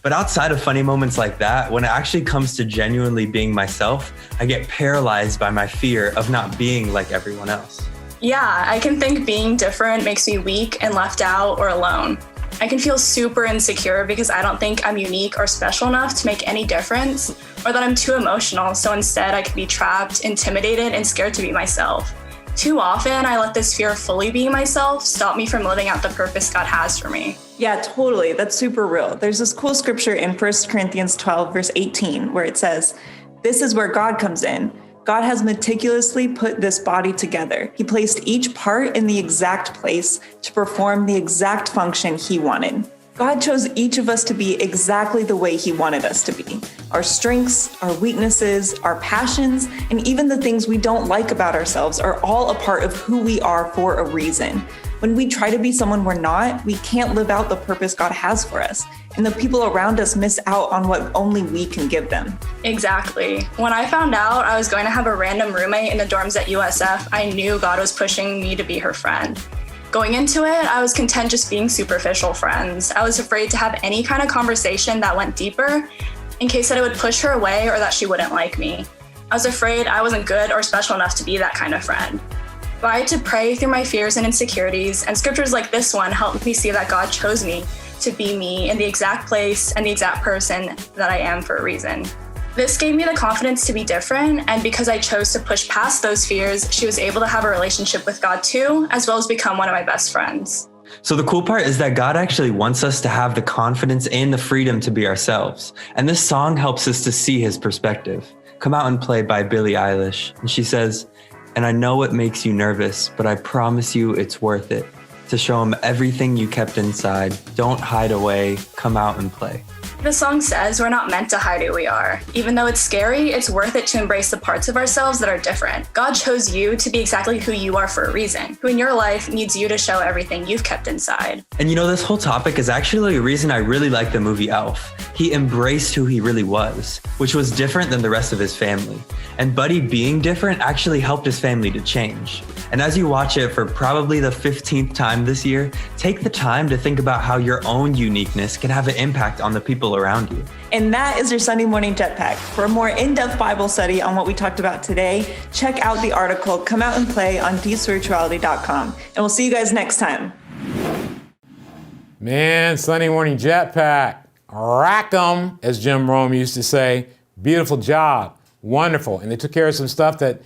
But outside of funny moments like that, when it actually comes to genuinely being myself, I get paralyzed by my fear of not being like everyone else.
Yeah, I can think being different makes me weak and left out or alone. I can feel super insecure because I don't think I'm unique or special enough to make any difference, or that I'm too emotional, so instead I can be trapped, intimidated, and scared to be myself. Too often, I let this fear of fully being myself stop me from living out the purpose God has for me.
Yeah, totally. That's super real. There's this cool scripture in 1 Corinthians 12, verse 18, where it says, "This is where God comes in. God has meticulously put this body together. He placed each part in the exact place to perform the exact function He wanted." God chose each of us to be exactly the way He wanted us to be. Our strengths, our weaknesses, our passions, and even the things we don't like about ourselves are all a part of who we are for a reason. When we try to be someone we're not, we can't live out the purpose God has for us, and the people around us miss out on what only we can give them.
Exactly. When I found out I was going to have a random roommate in the dorms at USF, I knew God was pushing me to be her friend. Going into it, I was content just being superficial friends. I was afraid to have any kind of conversation that went deeper in case that it would push her away or that she wouldn't like me. I was afraid I wasn't good or special enough to be that kind of friend. But I had to pray through my fears and insecurities, and scriptures like this one helped me see that God chose me to be me in the exact place and the exact person that I am for a reason. This gave me the confidence to be different, and because I chose to push past those fears, she was able to have a relationship with God too, as well as become one of my best friends.
So the cool part is that God actually wants us to have the confidence and the freedom to be ourselves. And this song helps us to see His perspective. Come Out and Play by Billie Eilish. And she says, "And I know it makes you nervous, but I promise you it's worth it. To show Him everything you kept inside. Don't hide away, come out and play."
The song says we're not meant to hide who we are. Even though it's scary, it's worth it to embrace the parts of ourselves that are different. God chose you to be exactly who you are for a reason, who in your life needs you to show everything you've kept inside.
And you know, this whole topic is actually a reason I really like the movie Elf. He embraced who he really was, which was different than the rest of his family. And Buddy being different actually helped his family to change. And as you watch it for probably the 15th time this year, take the time to think about how your own uniqueness can have an impact on the people around you.
And that is your Sunday Morning Jetpack. For a more in-depth Bible study on what we talked about today, check out the article Come Out and Play on dspirituality.com. And we'll see you guys next time.
Man, Sunday Morning Jetpack. Rack 'em, as Jim Rome used to say. Beautiful job. Wonderful. And they took care of some stuff that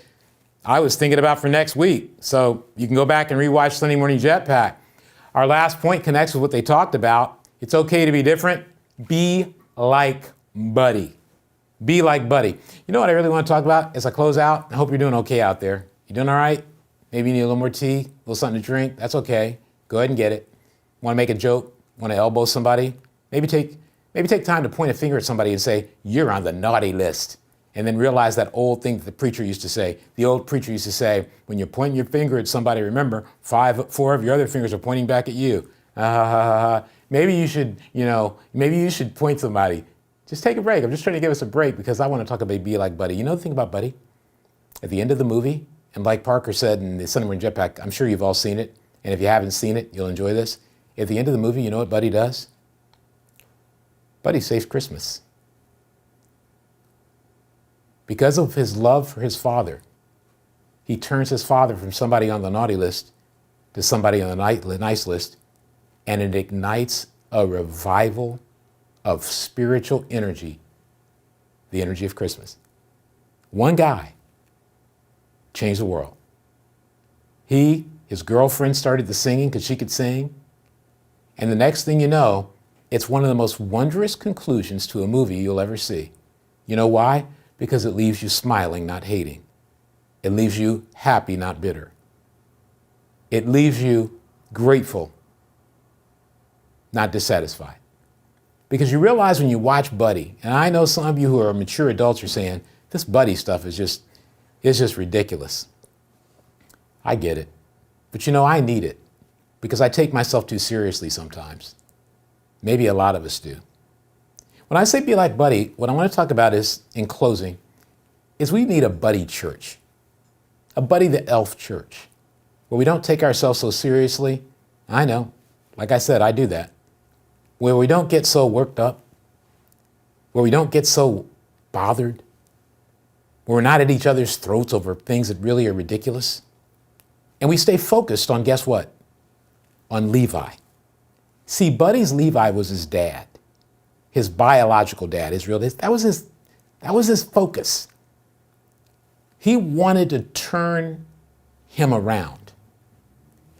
I was thinking about for next week. So you can go back and rewatch Sunday Morning Jetpack. Our last point connects with what they talked about. It's okay to be different. Be like Buddy. Be like Buddy. You know what I really want to talk about as I close out? I hope you're doing okay out there. You doing all right? Maybe you need a little more tea, a little something to drink. That's okay. Go ahead and get it. Want to make a joke? Want to elbow somebody? Maybe take time to point a finger at somebody and say, "You're on the naughty list." And then realize that old thing that the preacher used to say. The old preacher used to say, when you're pointing your finger at somebody, remember, 4 of your other fingers are pointing back at you. Maybe you should point somebody. Just take a break. I'm just trying to give us a break because I want to talk about Be Like Buddy. You know the thing about Buddy? At the end of the movie, and like Parker said in the Sunday Morning Jetpack, I'm sure you've all seen it. And if you haven't seen it, you'll enjoy this. At the end of the movie, you know what Buddy does? Buddy saves Christmas. Because of his love for his father, he turns his father from somebody on the naughty list to somebody on the nice list, and it ignites a revival of spiritual energy, the energy of Christmas. One guy changed the world. His girlfriend started the singing because she could sing, and the next thing you know, it's one of the most wondrous conclusions to a movie you'll ever see. You know why? Because it leaves you smiling, not hating. It leaves you happy, not bitter. It leaves you grateful, not dissatisfied. Because you realize when you watch Buddy, and I know some of you who are mature adults are saying, this Buddy stuff is just ridiculous. I get it. But I need it because I take myself too seriously sometimes. Maybe a lot of us do. When I say be like Buddy, what I want to talk about is, in closing, is we need a buddy church. A Buddy the Elf church, where we don't take ourselves so seriously. I know, like I said, I do that. Where we don't get so worked up, where we don't get so bothered, where we're not at each other's throats over things that really are ridiculous. And we stay focused on, guess what? On Levi. See, Buddy's Levi was his dad, his biological dad, his real dad. That was his focus. He wanted to turn him around.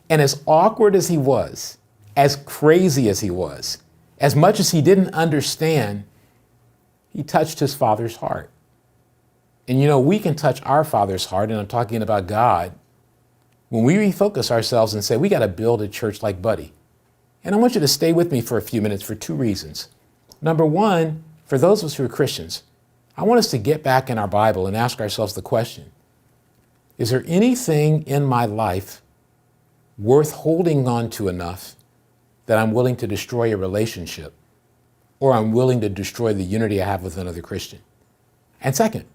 And as awkward as he was, as crazy as he was, as much as he didn't understand, he touched his father's heart. And we can touch our Father's heart, and I'm talking about God, when we refocus ourselves and say, we got to build a church like Buddy. And I want you to stay with me for a few minutes for two reasons. Number one, for those of us who are Christians, I want us to get back in our Bible and ask ourselves the question, is there anything in my life worth holding on to enough that I'm willing to destroy a relationship, or I'm willing to destroy the unity I have with another Christian? And second,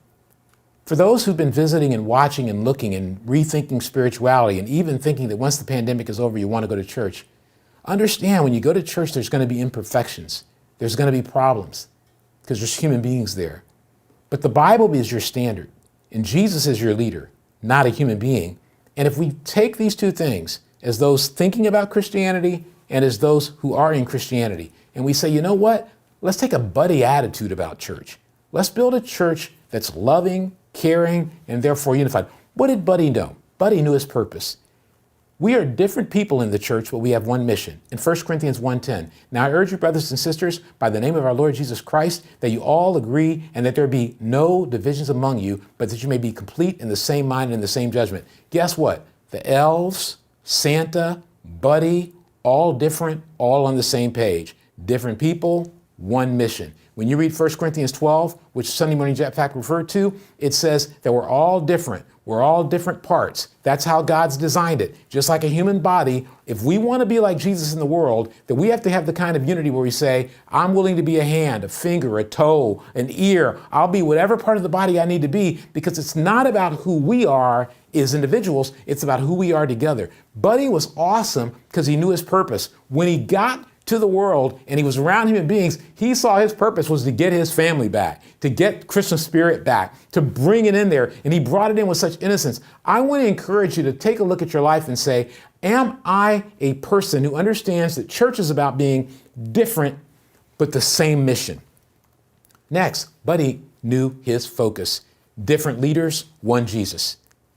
for those who've been visiting and watching and looking and rethinking spirituality and even thinking that once the pandemic is over, you want to go to church, understand when you go to church, there's going to be imperfections. There's going to be problems because there's human beings there. But the Bible is your standard and Jesus is your leader, not a human being. And if we take these two things as those thinking about Christianity and as those who are in Christianity, and we say, you know what? Let's take a buddy attitude about church. Let's build a church that's loving, caring, and therefore unified. What did Buddy know? Buddy knew his purpose. We are different people in the church, but we have one mission. In 1 Corinthians 1:10, now I urge you, brothers and sisters, by the name of our Lord Jesus Christ, that you all agree and that there be no divisions among you, but that you may be complete in the same mind and in the same judgment. Guess what? The elves, Santa, Buddy, all different, all on the same page. Different people, one mission. When you read 1 Corinthians 12, which Sunday Morning Jetpack referred to, it says that we're all different. We're all different parts. That's how God's designed it. Just like a human body, if we want to be like Jesus in the world, then we have to have the kind of unity where we say, I'm willing to be a hand, a finger, a toe, an ear. I'll be whatever part of the body I need to be, because it's not about who we are as individuals. It's about who we are together. Buddy was awesome because he knew his purpose. When he got to the world and he was around human beings, he saw his purpose was to get his family back, to get Christmas spirit back, to bring it in there. And he brought it in with such innocence. I want to encourage you to take a look at your life and say, am I a person who understands that church is about being different, but the same mission? Next, Buddy knew his focus. Different leaders, one Jesus.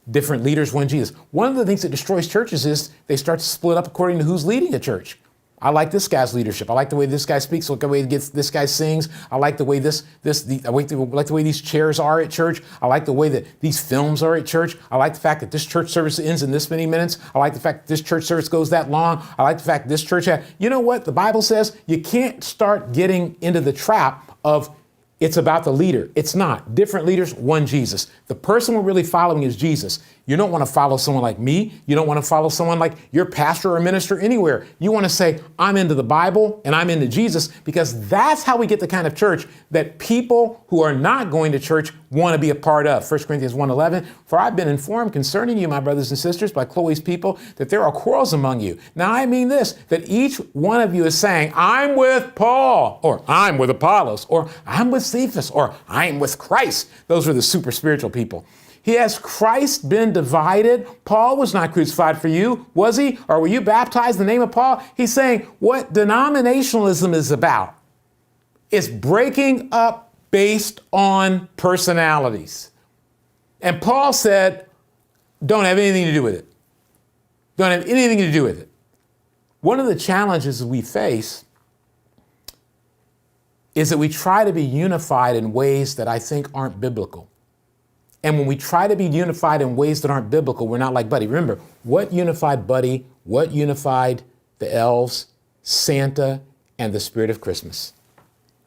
Different leaders, one Jesus. One of the things that destroys churches is they start to split up according to who's leading a church. I like this guy's leadership. I like the way this guy speaks. I like the way this guy sings. I like the way I like the way these chairs are at church. I like the way that these films are at church. I like the fact that this church service ends in this many minutes. I like the fact that this church service goes that long. I like the fact that this church you know what? The Bible says you can't start getting into the trap of it's about the leader. It's not. Different leaders, one Jesus. The person we're really following is Jesus. You don't want to follow someone like me. You don't want to follow someone like your pastor or minister anywhere. You want to say, I'm into the Bible and I'm into Jesus, because that's how we get the kind of church that people who are not going to church want to be a part of. 1 Corinthians 1:11, for I've been informed concerning you, my brothers and sisters, by Chloe's people, that there are quarrels among you. Now I mean this, that each one of you is saying, I'm with Paul, or I'm with Apollos, or I'm with Cephas, or I'm with Christ. Those are the super spiritual people. Has Christ been divided? Paul was not crucified for you, was he? Or were you baptized in the name of Paul? He's saying what denominationalism is about is breaking up based on personalities. And Paul said, don't have anything to do with it. Don't have anything to do with it. One of the challenges we face is that we try to be unified in ways that I think aren't biblical. And when we try to be unified in ways that aren't biblical, we're not like Buddy. Remember, what unified Buddy? What unified the elves, Santa, and the spirit of Christmas?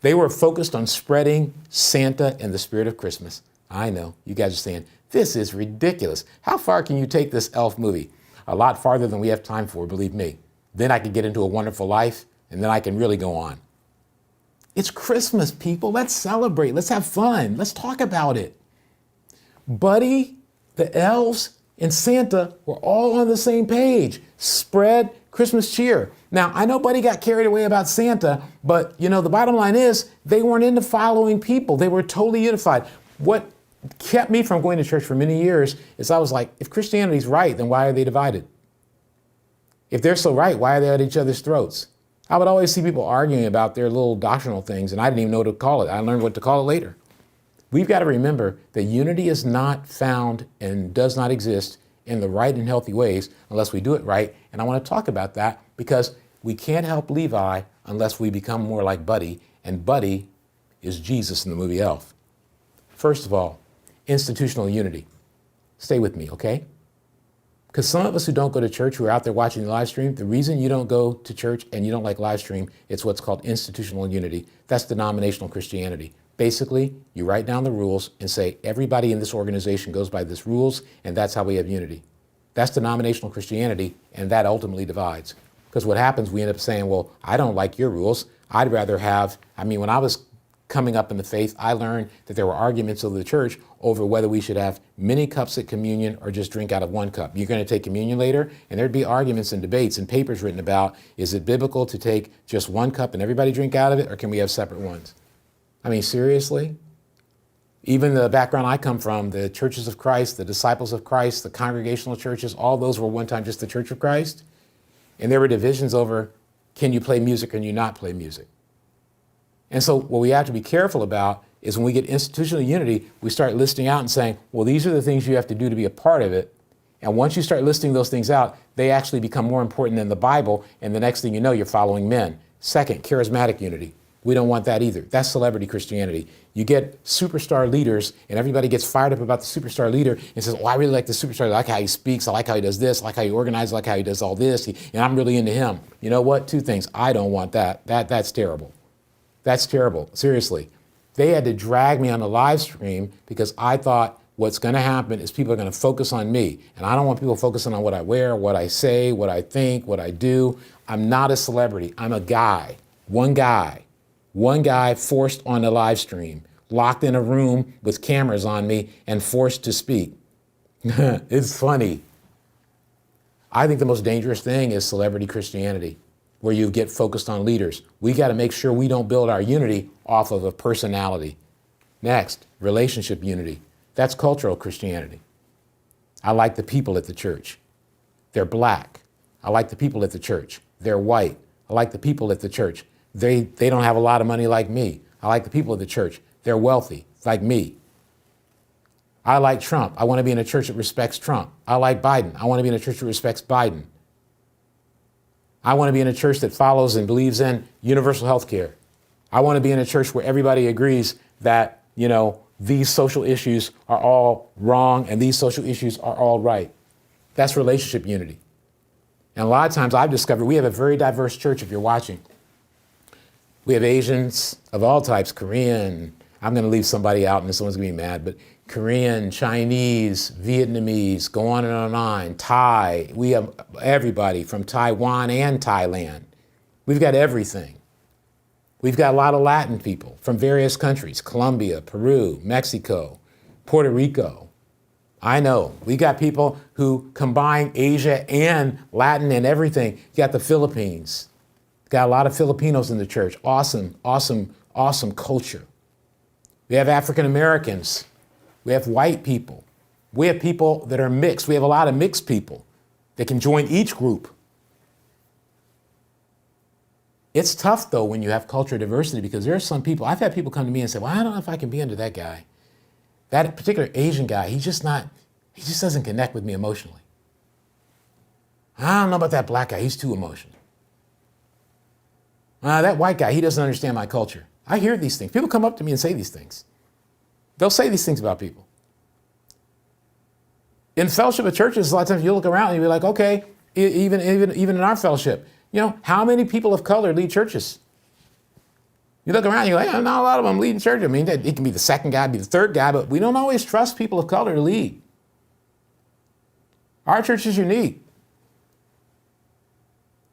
They were focused on spreading Santa and the spirit of Christmas. I know, you guys are saying, This is ridiculous. How far can you take this elf movie? A lot farther than we have time for, believe me. Then I can get into A Wonderful Life, and then I can really go on. It's Christmas, people. Let's celebrate. Let's have fun. Let's talk about it. Buddy, the elves, and Santa were all on the same page. Spread Christmas cheer. Now, I know Buddy got carried away about Santa, but you know, the bottom line is they weren't into following people. They were totally unified. What kept me from going to church for many years is I was like, if Christianity's right, then why are they divided? If they're so right, why are they at each other's throats? I would always see people arguing about their little doctrinal things, and I didn't even know what to call it. I learned what to call it later. We've got to remember that unity is not found and does not exist in the right and healthy ways unless we do it right. And I want to talk about that because we can't help Levi unless we become more like Buddy, and Buddy is Jesus in the movie Elf. First of all, institutional unity. Stay with me, okay? Because some of us who don't go to church, who are out there watching the live stream, the reason you don't go to church and you don't like live stream, it's what's called institutional unity. That's denominational Christianity. Basically, you write down the rules and say, everybody in this organization goes by this rules, and that's how we have unity. That's denominational Christianity, and that ultimately divides. Because what happens, we end up saying, well, I don't like your rules. I'd rather have, when I was coming up in the faith, I learned that there were arguments of the church over whether we should have many cups at communion or just drink out of one cup. You're going to take communion later, and there'd be arguments and debates and papers written about, is it biblical to take just one cup and everybody drink out of it, or can we have separate ones? Seriously? Even the background I come from, the churches of Christ, the disciples of Christ, the congregational churches, all those were one time just the Church of Christ. And there were divisions over, can you play music or can you not play music? And so what we have to be careful about is when we get institutional unity, we start listing out and saying, well, these are the things you have to do to be a part of it. And once you start listing those things out, they actually become more important than the Bible. And the next thing you know, you're following men. Second, charismatic unity. We don't want that either. That's celebrity Christianity. You get superstar leaders and everybody gets fired up about the superstar leader and says, oh, I really like the superstar. I like how he speaks. I like how he does this. I like how he organizes. I like how he does all this. And I'm really into him. You know what? Two things. I don't want that. That's terrible. That's terrible. Seriously. They had to drag me on the live stream because I thought what's going to happen is people are going to focus on me. And I don't want people focusing on what I wear, what I say, what I think, what I do. I'm not a celebrity. I'm a guy. One guy forced on the live stream, locked in a room with cameras on me and forced to speak. It's funny. I think the most dangerous thing is celebrity Christianity, where you get focused on leaders. We got to make sure we don't build our unity off of a personality. Next, relationship unity. That's cultural Christianity. I like the people at the church. They're black. I like the people at the church. They're white. I like the people at the church. They don't have a lot of money like me. I like the people of the church. They're wealthy, like me. I like Trump. I want to be in a church that respects Trump. I like Biden. I want to be in a church that respects Biden. I want to be in a church that follows and believes in universal health care. I want to be in a church where everybody agrees that, these social issues are all wrong and these social issues are all right. That's relationship unity. And a lot of times I've discovered we have a very diverse church if you're watching. We have Asians of all types, Korean, I'm going to leave somebody out and someone's going to be mad, but Korean, Chinese, Vietnamese, go on and on and on, Thai. We have everybody from Taiwan and Thailand. We've got everything. We've got a lot of Latin people from various countries, Colombia, Peru, Mexico, Puerto Rico. I know, we got people who combine Asia and Latin and everything. You got the Philippines. Got a lot of Filipinos in the church. Awesome culture. We have African Americans. We have white people. We have people that are mixed. We have a lot of mixed people that can join each group. It's tough, though, when you have cultural diversity because there are some people, I've had people come to me and say, well, I don't know if I can be under that guy. That particular Asian guy, he just doesn't connect with me emotionally. I don't know about that black guy. He's too emotional. That white guy, he doesn't understand my culture. I hear these things. People come up to me and say these things. They'll say these things about people. In fellowship of churches, a lot of times you look around and you'll be like, okay, even in our fellowship, how many people of color lead churches? You look around and you're like, not a lot of them leading church. It can be the second guy, be the third guy, but we don't always trust people of color to lead. Our church is unique.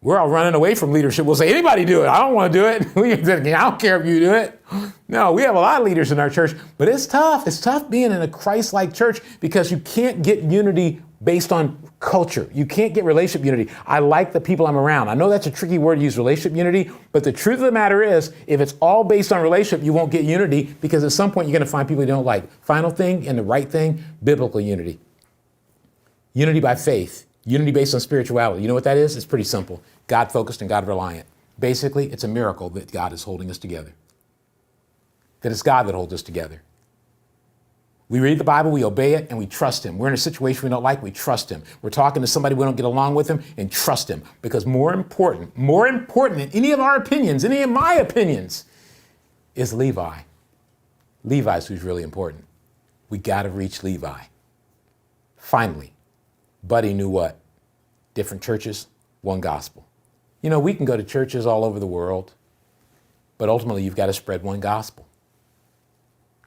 We're all running away from leadership. We'll say, anybody do it. I don't want to do it. I don't care if you do it. No, we have a lot of leaders in our church, but it's tough. It's tough being in a Christ-like church because you can't get unity based on culture. You can't get relationship unity. I like the people I'm around. I know that's a tricky word to use, relationship unity, but the truth of the matter is, if it's all based on relationship, you won't get unity because at some point you're going to find people you don't like. Final thing and the right thing, biblical unity. Unity by faith. Unity based on spirituality. You know what that is? It's pretty simple. God-focused and God-reliant. Basically, it's a miracle that God is holding us together. That it's God that holds us together. We read the Bible, we obey it, and we trust him. We're in a situation we don't like, we trust him. We're talking to somebody we don't get along with him, and trust him. Because more important than any of our opinions, any of my opinions, is Levi. Levi's who's really important. We got to reach Levi. Finally, Buddy knew what? Different churches, one gospel. You know, we can go to churches all over the world, but ultimately you've got to spread one gospel.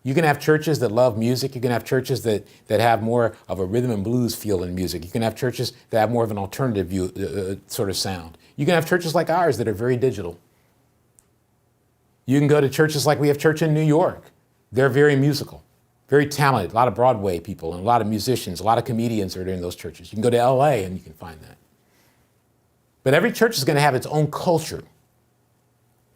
You can have churches that love music. You can have churches that have more of a rhythm and blues feel in music. You can have churches that have more of an alternative sort of sound. You can have churches like ours that are very digital. You can go to churches like we have church in New York. They're very musical, very talented, a lot of Broadway people and a lot of musicians, a lot of comedians are in those churches. You can go to LA and you can find that. But every church is going to have its own culture.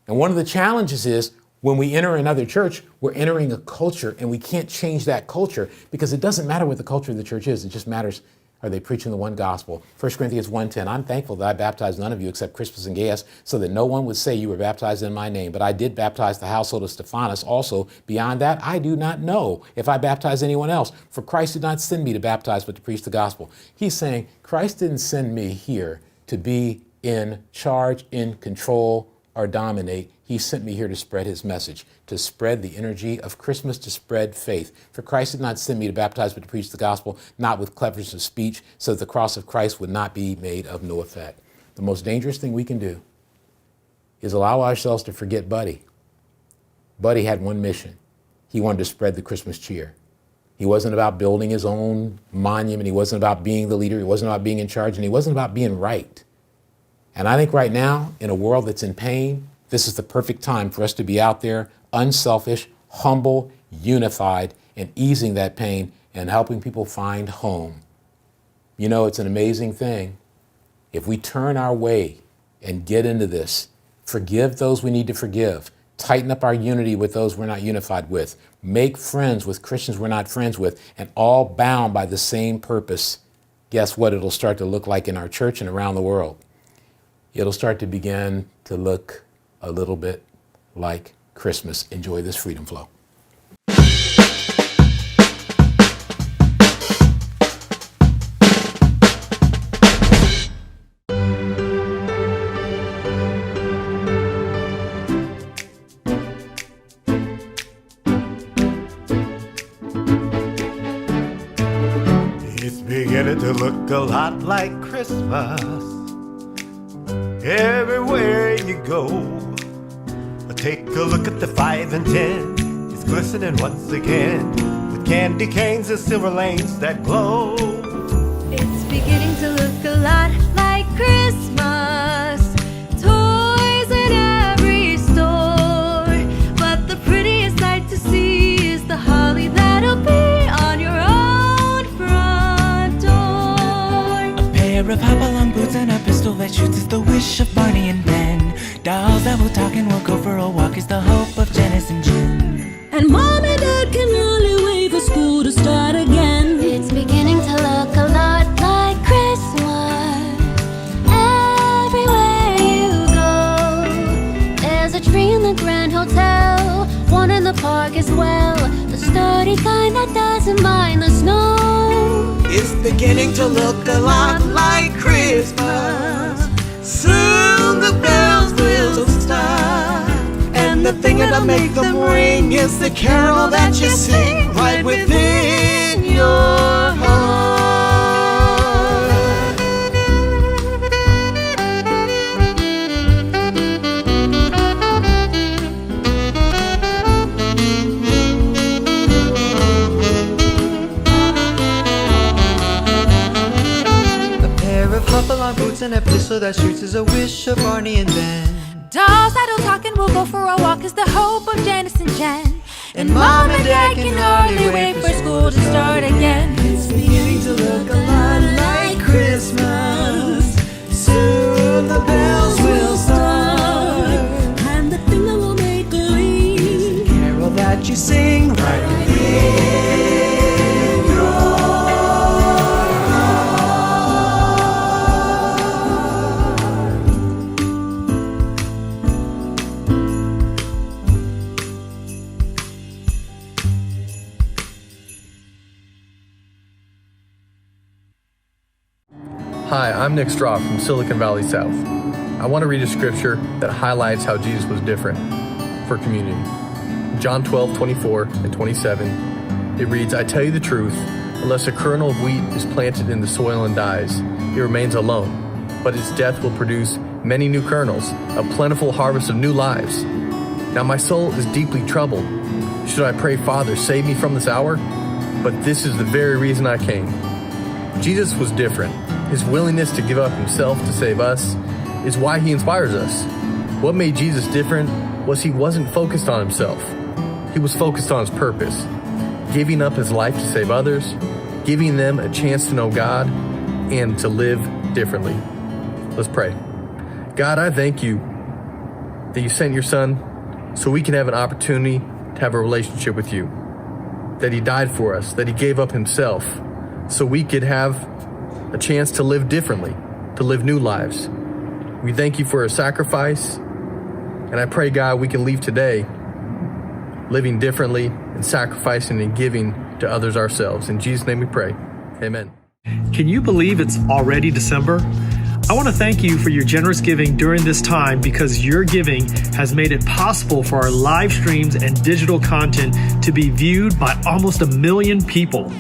And one of the challenges is when we enter another church, we're entering a culture and we can't change that culture because it doesn't matter what the culture of the church is. It just matters, are they preaching the one gospel? 1 Corinthians 1:10, I'm thankful that I baptized none of you except Crispus and Gaius so that no one would say you were baptized in my name. But I did baptize the household of Stephanas also. Beyond that, I do not know if I baptized anyone else. For Christ did not send me to baptize, but to preach the gospel. He's saying, Christ didn't send me here to be in charge, in control, or dominate. He sent me here to spread his message, to spread the energy of Christmas, to spread faith. For Christ did not send me to baptize, but to preach the gospel, not with cleverness of speech, so that the cross of Christ would not be made of no effect. The most dangerous thing we can do is allow ourselves to forget Buddy. Buddy had one mission. He wanted to spread the Christmas cheer. He wasn't about building his own monument. He wasn't about being the leader. He wasn't about being in charge, and he wasn't about being right. And I think right now, in a world that's in pain, this is the perfect time for us to be out there, unselfish, humble, unified, and easing that pain and helping people find home. You know, it's an amazing thing. If we turn our way and get into this, forgive those we need to forgive, tighten up our unity with those we're not unified with, make friends with Christians we're not friends with, and all bound by the same purpose, guess what it'll start to look like in our church and around the world? It'll start to begin to look a little bit like Christmas. Enjoy this freedom flow.
It's beginning to look a lot like Christmas everywhere you go. Take a look at the 5 and 10. It's glistening once again with candy canes and silver lanes that glow.
It's beginning to look a lot like Christmas. Toys in every store. But the prettiest sight to see is the holly that'll be on your own front door.
A pair of hop-along boots and a pistol that shoots is the wish of Barney and Ben. Dolls that will talk and will go for a walk is the hope of Janice and Jen.
And Mom and Dad can only wait for school to start again. It's beginning to look a lot like Christmas. Everywhere you go, there's a tree in the Grand Hotel, one in the park as well, the sturdy kind that doesn't mind the snow.
It's beginning to look a lot like Christmas. Soon the bells will stop, and the thing that'll make them ring is the carol that you sing right within your heart.
hop-along boots and a pistol that shoots is a wish of Barney and Ben.
Dolls that don't talk and will go for a walk is the hope of Janice and Jen.
And Mom and Dad can hardly wait for school to start again. It's beginning to look a lot like Christmas. Soon the bells will start,
And the thing that will make a ring,
carol that you sing right in your
Hi, I'm Nick Straw from Silicon Valley South. I want to read a scripture that highlights how Jesus was different for community. John 12:24 and 27, it reads, I tell you the truth, unless a kernel of wheat is planted in the soil and dies, it remains alone, but its death will produce many new kernels, a plentiful harvest of new lives. Now my soul is deeply troubled. Should I pray, Father, save me from this hour? But this is the very reason I came. Jesus was different. His willingness to give up himself to save us is why he inspires us. What made Jesus different was he wasn't focused on himself. He was focused on his purpose, giving up his life to save others, giving them a chance to know God and to live differently. Let's pray. God, I thank you that you sent your son so we can have an opportunity to have a relationship with you, that he died for us, that he gave up himself so we could have a chance to live differently, to live new lives. We thank you for a sacrifice, and I pray, God, we can leave today living differently and sacrificing and giving to others ourselves. In Jesus' name we pray. Amen.
Can you believe it's already December? I want to thank you for your generous giving during this time, because your giving has made it possible for our live streams and digital content to be viewed by almost 1 million people,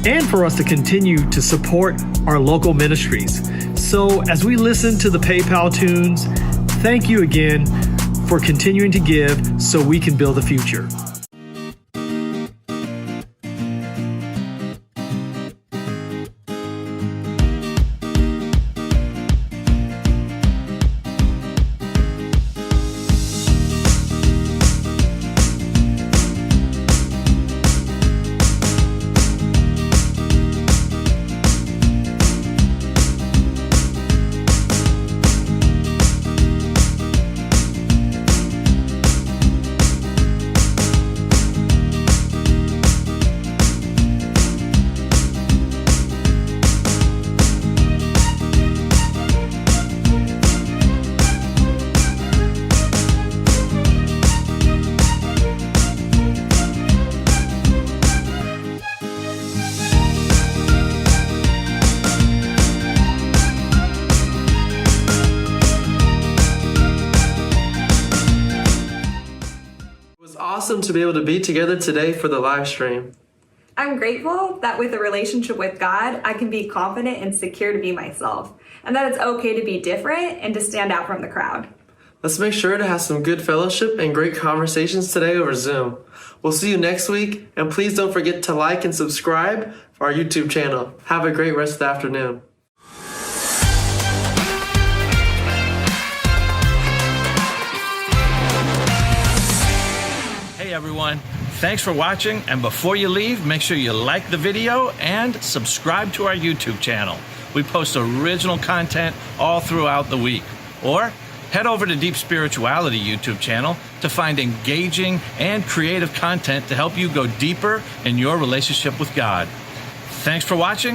and for us to continue to support our local ministries. So as we listen to the PayPal tunes, thank you again for continuing to give so we can build the future.
Awesome to be able to be together today for the live stream.
I'm grateful that with a relationship with God, I can be confident and secure to be myself, and that it's okay to be different and to stand out from the crowd.
Let's make sure to have some good fellowship and great conversations today over Zoom. We'll see you next week, and please don't forget to like and subscribe for our YouTube channel. Have a great rest of the afternoon.
Hey everyone, thanks for watching, and before you leave, make sure you like the video and subscribe to our YouTube channel. We post original content all throughout the week. Or head over to Deep Spirituality YouTube channel to find engaging and creative content to help you go deeper in your relationship with God. Thanks for watching.